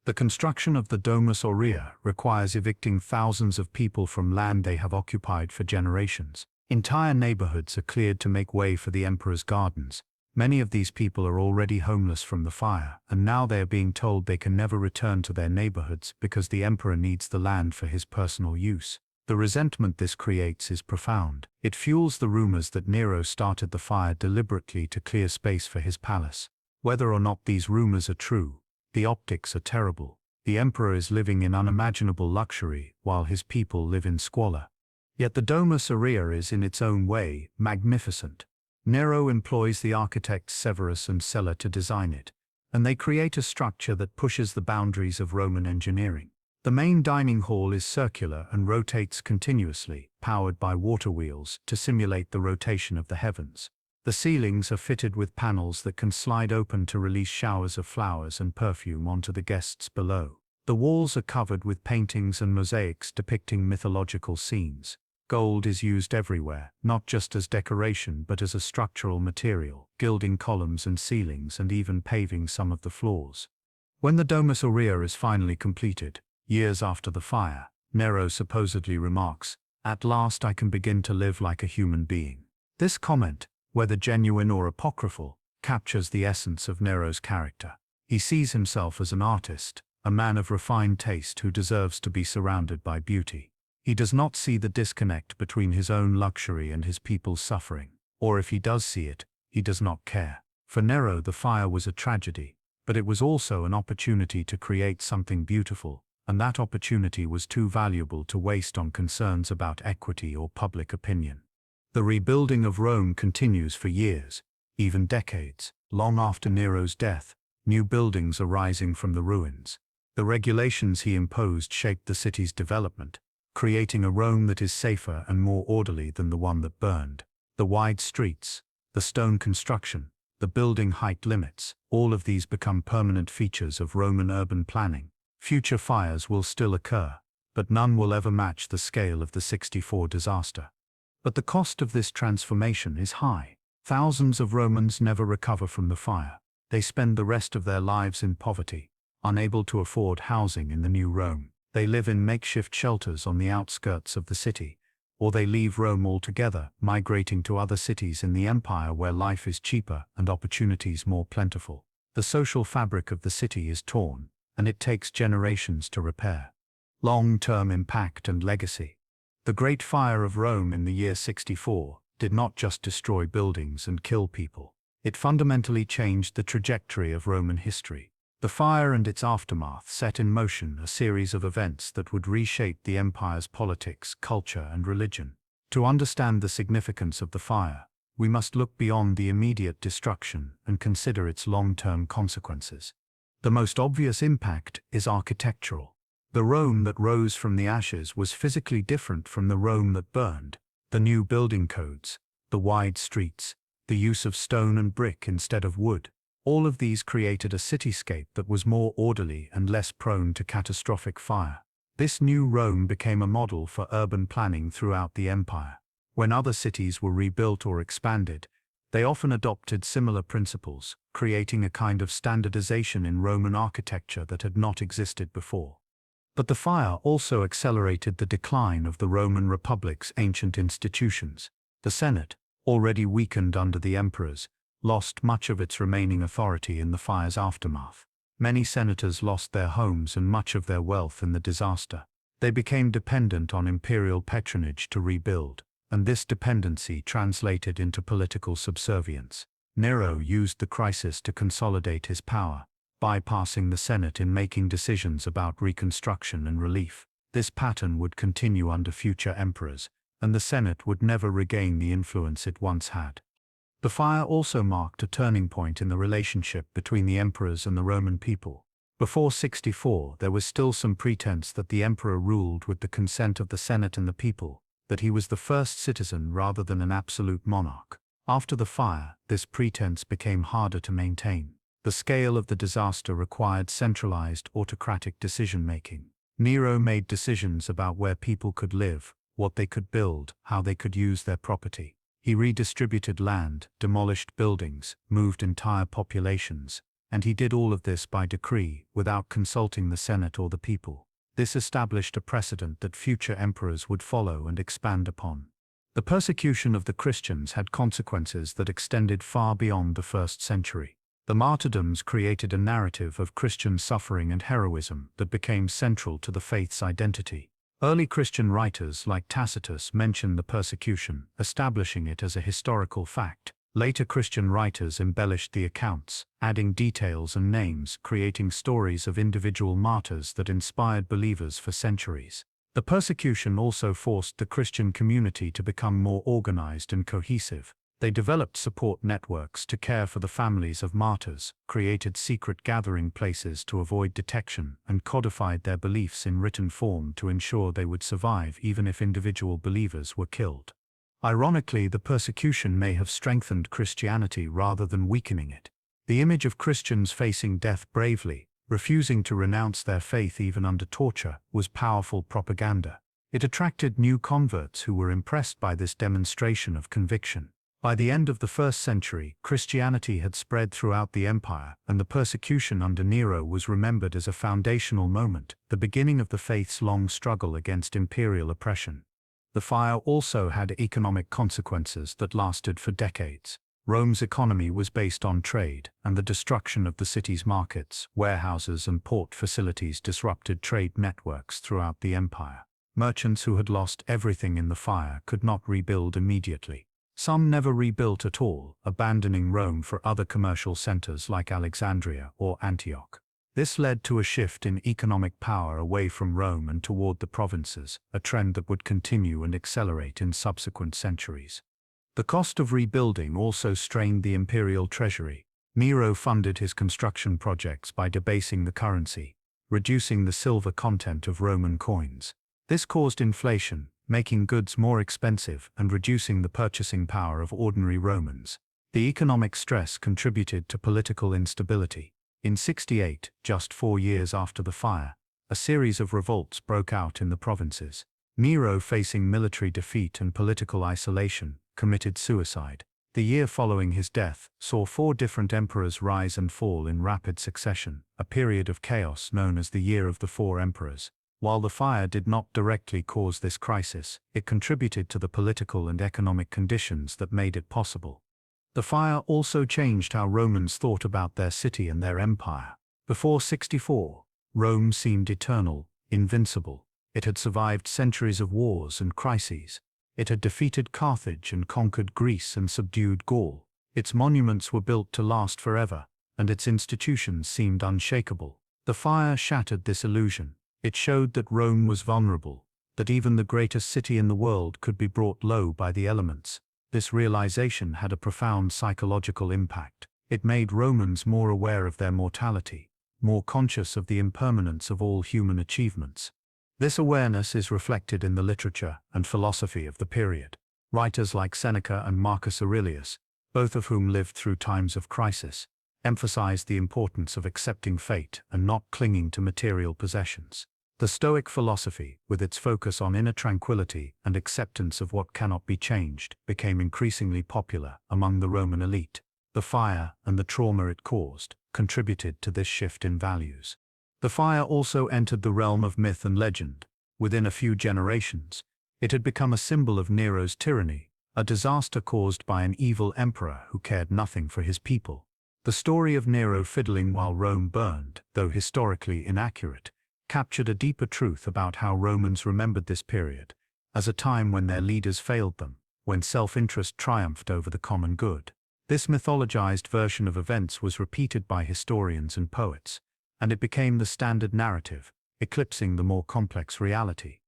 The construction of the Domus Aurea requires evicting thousands of people from land they have occupied for generations. Entire neighborhoods are cleared to make way for the emperor's gardens. Many of these people are already homeless from the fire, and now they are being told they can never return to their neighborhoods because the emperor needs the land for his personal use. The resentment this creates is profound. It fuels the rumors that Nero started the fire deliberately to clear space for his palace. Whether or not these rumors are true, the optics are terrible. The emperor is living in unimaginable luxury while his people live in squalor. Yet the Domus Aurea is in its own way magnificent. Nero employs the architects Severus and Sella to design it, and they create a structure that pushes the boundaries of Roman engineering. The main dining hall is circular and rotates continuously, powered by water wheels to simulate the rotation of the heavens. The ceilings are fitted with panels that can slide open to release showers of flowers and perfume onto the guests below. The walls are covered with paintings and mosaics depicting mythological scenes. Gold is used everywhere, not just as decoration but as a structural material, gilding columns and ceilings and even paving some of the floors. When the Domus Aurea is finally completed, years after the fire, Nero supposedly remarks, "At last I can begin to live like a human being." This comment, whether genuine or apocryphal, captures the essence of Nero's character. He sees himself as an artist, a man of refined taste who deserves to be surrounded by beauty. He does not see the disconnect between his own luxury and his people's suffering, or if he does see it, he does not care. For Nero, the fire was a tragedy, but it was also an opportunity to create something beautiful, and that opportunity was too valuable to waste on concerns about equity or public opinion. The rebuilding of Rome continues for years, even decades. Long after Nero's death, new buildings are rising from the ruins. The regulations he imposed shaped the city's development, creating a Rome that is safer and more orderly than the one that burned. The wide streets, the stone construction, the building height limits, all of these become permanent features of Roman urban planning. Future fires will still occur, but none will ever match the scale of the 64 disaster. But the cost of this transformation is high. Thousands of Romans never recover from the fire. They spend the rest of their lives in poverty, unable to afford housing in the new Rome. They live in makeshift shelters on the outskirts of the city, or they leave Rome altogether, migrating to other cities in the empire where life is cheaper and opportunities more plentiful. The social fabric of the city is torn, and it takes generations to repair. Long-term impact and legacy. The Great Fire of Rome in the year 64 did not just destroy buildings and kill people. It fundamentally changed the trajectory of Roman history. The fire and its aftermath set in motion a series of events that would reshape the empire's politics, culture, and religion. To understand the significance of the fire, we must look beyond the immediate destruction and consider its long-term consequences. The most obvious impact is architectural. The Rome that rose from the ashes was physically different from the Rome that burned. The new building codes, the wide streets, the use of stone and brick instead of wood, all of these created a cityscape that was more orderly and less prone to catastrophic fire. This new Rome became a model for urban planning throughout the empire. When other cities were rebuilt or expanded, they often adopted similar principles, creating a kind of standardization in Roman architecture that had not existed before. But the fire also accelerated the decline of the Roman Republic's ancient institutions. The Senate, already weakened under the emperors, lost much of its remaining authority in the fire's aftermath. Many senators lost their homes and much of their wealth in the disaster. They became dependent on imperial patronage to rebuild, and this dependency translated into political subservience. Nero used the crisis to consolidate his power, bypassing the Senate in making decisions about reconstruction and relief. This pattern would continue under future emperors, and the Senate would never regain the influence it once had. The fire also marked a turning point in the relationship between the emperors and the Roman people. Before 64, there was still some pretense that the emperor ruled with the consent of the Senate and the people, that he was the first citizen rather than an absolute monarch. After the fire, this pretense became harder to maintain. The scale of the disaster required centralized autocratic decision-making. Nero made decisions about where people could live, what they could build, how they could use their property. He redistributed land, demolished buildings, moved entire populations, and he did all of this by decree, without consulting the Senate or the people. This established a precedent that future emperors would follow and expand upon. The persecution of the Christians had consequences that extended far beyond the first century. The martyrdoms created a narrative of Christian suffering and heroism that became central to the faith's identity. Early Christian writers like Tacitus mention the persecution, establishing it as a historical fact. Later Christian writers embellished the accounts, adding details and names, creating stories of individual martyrs that inspired believers for centuries. The persecution also forced the Christian community to become more organized and cohesive. They developed support networks to care for the families of martyrs, created secret gathering places to avoid detection, and codified their beliefs in written form to ensure they would survive even if individual believers were killed. Ironically, the persecution may have strengthened Christianity rather than weakening it. The image of Christians facing death bravely, refusing to renounce their faith even under torture, was powerful propaganda. It attracted new converts who were impressed by this demonstration of conviction. By the end of the 1st century, Christianity had spread throughout the empire, and the persecution under Nero was remembered as a foundational moment, the beginning of the faith's long struggle against imperial oppression. The fire also had economic consequences that lasted for decades. Rome's economy was based on trade, and the destruction of the city's markets, warehouses, and port facilities disrupted trade networks throughout the empire. Merchants who had lost everything in the fire could not rebuild immediately. Some never rebuilt at all, abandoning Rome for other commercial centers like Alexandria or Antioch. This led to a shift in economic power away from Rome and toward the provinces, a trend that would continue and accelerate in subsequent centuries. The cost of rebuilding also strained the imperial treasury. Nero funded his construction projects by debasing the currency, reducing the silver content of Roman coins. This caused inflation, making goods more expensive and reducing the purchasing power of ordinary Romans. The economic stress contributed to political instability. In 68, just 4 years after the fire, a series of revolts broke out in the provinces. Nero, facing military defeat and political isolation, committed suicide. The year following his death saw 4 different emperors rise and fall in rapid succession, a period of chaos known as the Year of the 4 Emperors. While the fire did not directly cause this crisis, it contributed to the political and economic conditions that made it possible. The fire also changed how Romans thought about their city and their empire. Before 64, Rome seemed eternal, invincible. It had survived centuries of wars and crises. It had defeated Carthage and conquered Greece and subdued Gaul. Its monuments were built to last forever, and its institutions seemed unshakable. The fire shattered this illusion. It showed that Rome was vulnerable, that even the greatest city in the world could be brought low by the elements. This realization had a profound psychological impact. It made Romans more aware of their mortality. more conscious of the impermanence of all human achievements. This awareness is reflected in the literature and philosophy of the period. Writers like Seneca and Marcus Aurelius, both of whom lived through times of crisis, emphasized the importance of accepting fate and not clinging to material possessions. The Stoic philosophy, with its focus on inner tranquility and acceptance of what cannot be changed, became increasingly popular among the Roman elite. The fire and the trauma it caused contributed to this shift in values. The fire also entered the realm of myth and legend. Within a few generations, it had become a symbol of Nero's tyranny, a disaster caused by an evil emperor who cared nothing for his people. The story of Nero fiddling while Rome burned, though historically inaccurate, captured a deeper truth about how Romans remembered this period as a time when their leaders failed them, when self-interest triumphed over the common good. This mythologized version of events was repeated by historians and poets, and it became the standard narrative, eclipsing the more complex reality.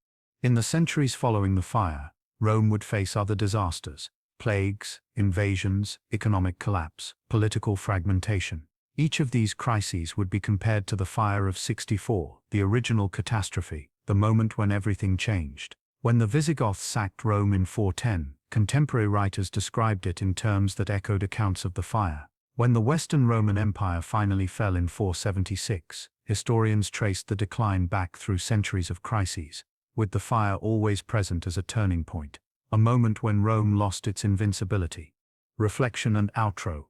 In the centuries following the fire, Rome would face other disasters: plagues, invasions, economic collapse, political fragmentation. Each of these crises would be compared to the fire of 64, the original catastrophe, the moment when everything changed. When the Visigoths sacked Rome in 410, contemporary writers described it in terms that echoed accounts of the fire. When the Western Roman Empire finally fell in 476, historians traced the decline back through centuries of crises, with the fire always present as a turning point, a moment when Rome lost its invincibility. Reflection and outro.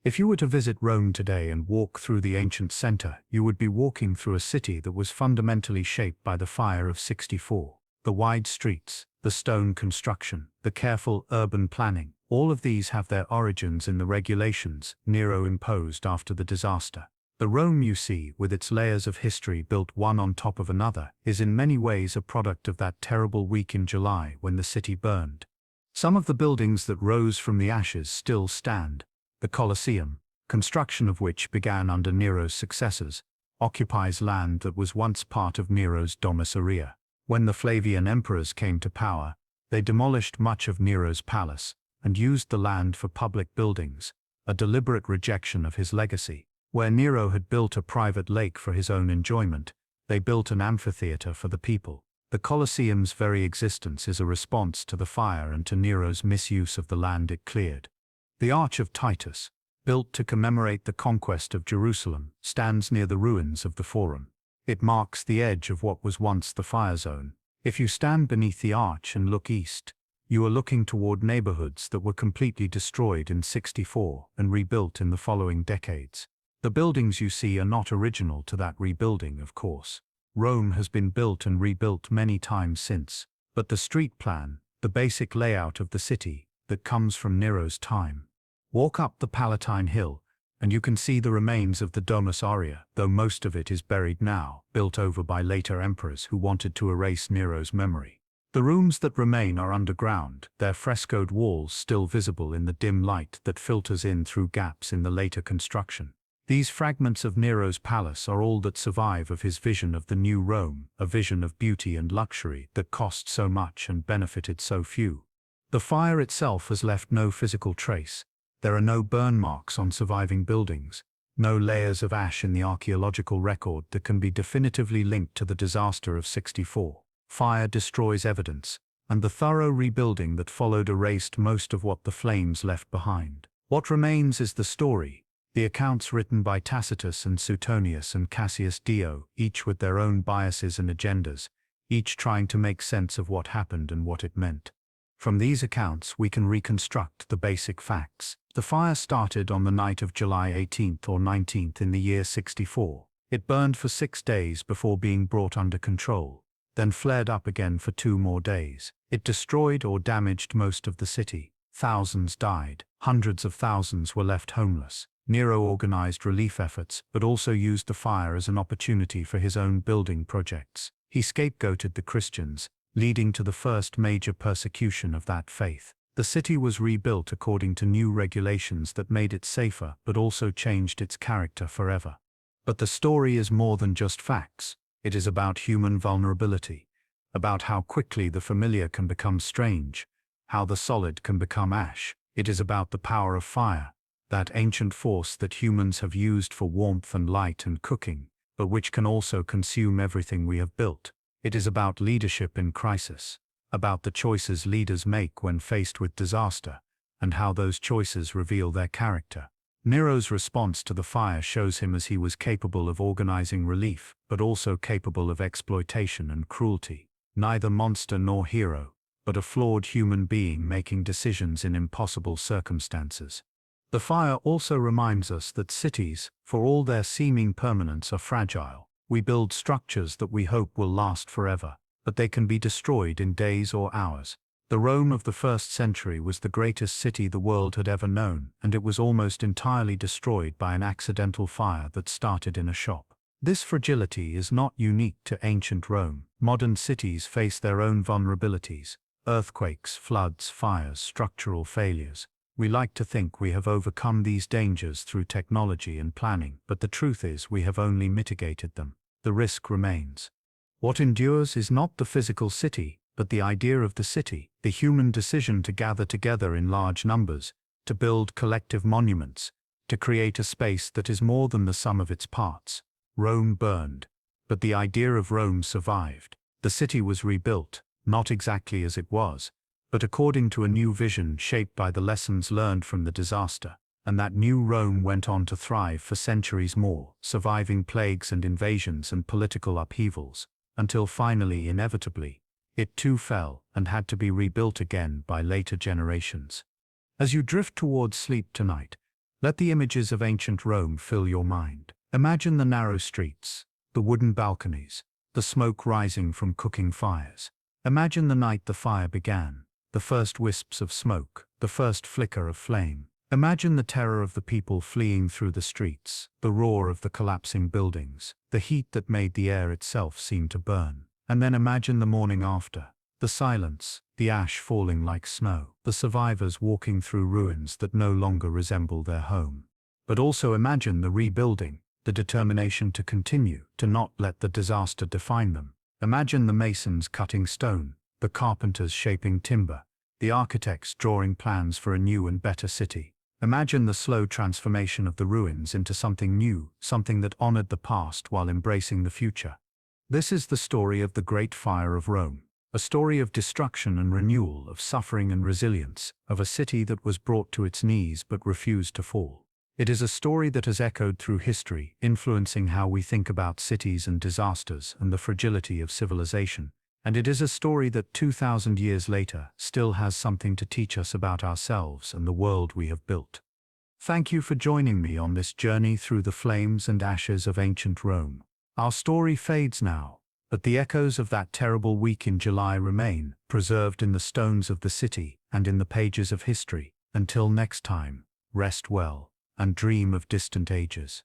If you were to visit Rome today and walk through the ancient center, you would be walking through a city that was fundamentally shaped by the fire of 64. The wide streets, the stone construction, the careful urban planning, all of these have their origins in the regulations Nero imposed after the disaster. The Rome you see, with its layers of history built one on top of another, is in many ways a product of that terrible week in July when the city burned. Some of the buildings that rose from the ashes still stand. The Colosseum, construction of which began under Nero's successors, occupies land that was once part of Nero's Domus Aurea. When the Flavian emperors came to power, they demolished much of Nero's palace and used the land for public buildings, a deliberate rejection of his legacy. Where Nero had built a private lake for his own enjoyment, they built an amphitheater for the people. The Colosseum's very existence is a response to the fire and to Nero's misuse of the land it cleared. The Arch of Titus, built to commemorate the conquest of Jerusalem, stands near the ruins of the Forum. It marks the edge of what was once the fire zone. If you stand beneath the arch and look east, you are looking toward neighborhoods that were completely destroyed in 64 and rebuilt in the following decades. The buildings you see are not original to that rebuilding, of course. Rome has been built and rebuilt many times since, but the street plan, the basic layout of the city, that comes from Nero's time. Walk up the Palatine Hill, and you can see the remains of the Domus Aurea, though most of it is buried now, built over by later emperors who wanted to erase Nero's memory. The rooms that remain are underground, their frescoed walls still visible in the dim light that filters in through gaps in the later construction. These fragments of Nero's palace are all that survive of his vision of the new Rome, a vision of beauty and luxury that cost so much and benefited so few. The fire itself has left no physical trace. There are no burn marks on surviving buildings, no layers of ash in the archaeological record that can be definitively linked to the disaster of 64. Fire destroys evidence, and the thorough rebuilding that followed erased most of what the flames left behind. What remains is the story, the accounts written by Tacitus and Suetonius and Cassius Dio, each with their own biases and agendas, each trying to make sense of what happened and what it meant. From these accounts we can reconstruct the basic facts. The fire started on the night of July 18th or 19th in the year 64. It burned for 6 days before being brought under control, then flared up again for 2 more days. It destroyed or damaged most of the city. Thousands died. Hundreds of thousands were left homeless. Nero organized relief efforts, but also used the fire as an opportunity for his own building projects. He scapegoated the Christians, leading to the first major persecution of that faith. The city was rebuilt according to new regulations that made it safer but also changed its character forever. But the story is more than just facts. It is about human vulnerability, about how quickly the familiar can become strange, how the solid can become ash. It is about the power of fire, that ancient force that humans have used for warmth and light and cooking, but which can also consume everything we have built. It is about leadership in crisis, about the choices leaders make when faced with disaster, and how those choices reveal their character. Nero's response to the fire shows him as he was capable of organizing relief, but also capable of exploitation and cruelty. Neither monster nor hero, but a flawed human being making decisions in impossible circumstances. The fire also reminds us that cities, for all their seeming permanence, are fragile. We build structures that we hope will last forever, but they can be destroyed in days or hours. The Rome of the 1st century was the greatest city the world had ever known, and it was almost entirely destroyed by an accidental fire that started in a shop. This fragility is not unique to ancient Rome. Modern cities face their own vulnerabilities: earthquakes, floods, fires, structural failures. We like to think we have overcome these dangers through technology and planning, but the truth is we have only mitigated them. The risk remains. What endures is not the physical city, but the idea of the city, the human decision to gather together in large numbers, to build collective monuments, to create a space that is more than the sum of its parts. Rome burned, but the idea of Rome survived. The city was rebuilt, not exactly as it was, but according to a new vision shaped by the lessons learned from the disaster. And that new Rome went on to thrive for centuries more, surviving plagues and invasions and political upheavals, until finally, inevitably, it too fell and had to be rebuilt again by later generations. As you drift towards sleep tonight, let the images of ancient Rome fill your mind. Imagine the narrow streets, the wooden balconies, the smoke rising from cooking fires. Imagine the night the fire began, the first wisps of smoke, the first flicker of flame. Imagine the terror of the people fleeing through the streets, the roar of the collapsing buildings, the heat that made the air itself seem to burn. And then imagine the morning after, the silence, the ash falling like snow, the survivors walking through ruins that no longer resemble their home. But also imagine the rebuilding, the determination to continue, to not let the disaster define them. Imagine the masons cutting stone, the carpenters shaping timber, the architects drawing plans for a new and better city. Imagine the slow transformation of the ruins into something new, something that honored the past while embracing the future. This is the story of the Great Fire of Rome, a story of destruction and renewal, of suffering and resilience, of a city that was brought to its knees but refused to fall. It is a story that has echoed through history, influencing how we think about cities and disasters and the fragility of civilization. And it is a story that 2,000 years later still has something to teach us about ourselves and the world we have built. Thank you for joining me on this journey through the flames and ashes of ancient Rome. Our story fades now, but the echoes of that terrible week in July remain, preserved in the stones of the city and in the pages of history. Until next time, rest well and dream of distant ages.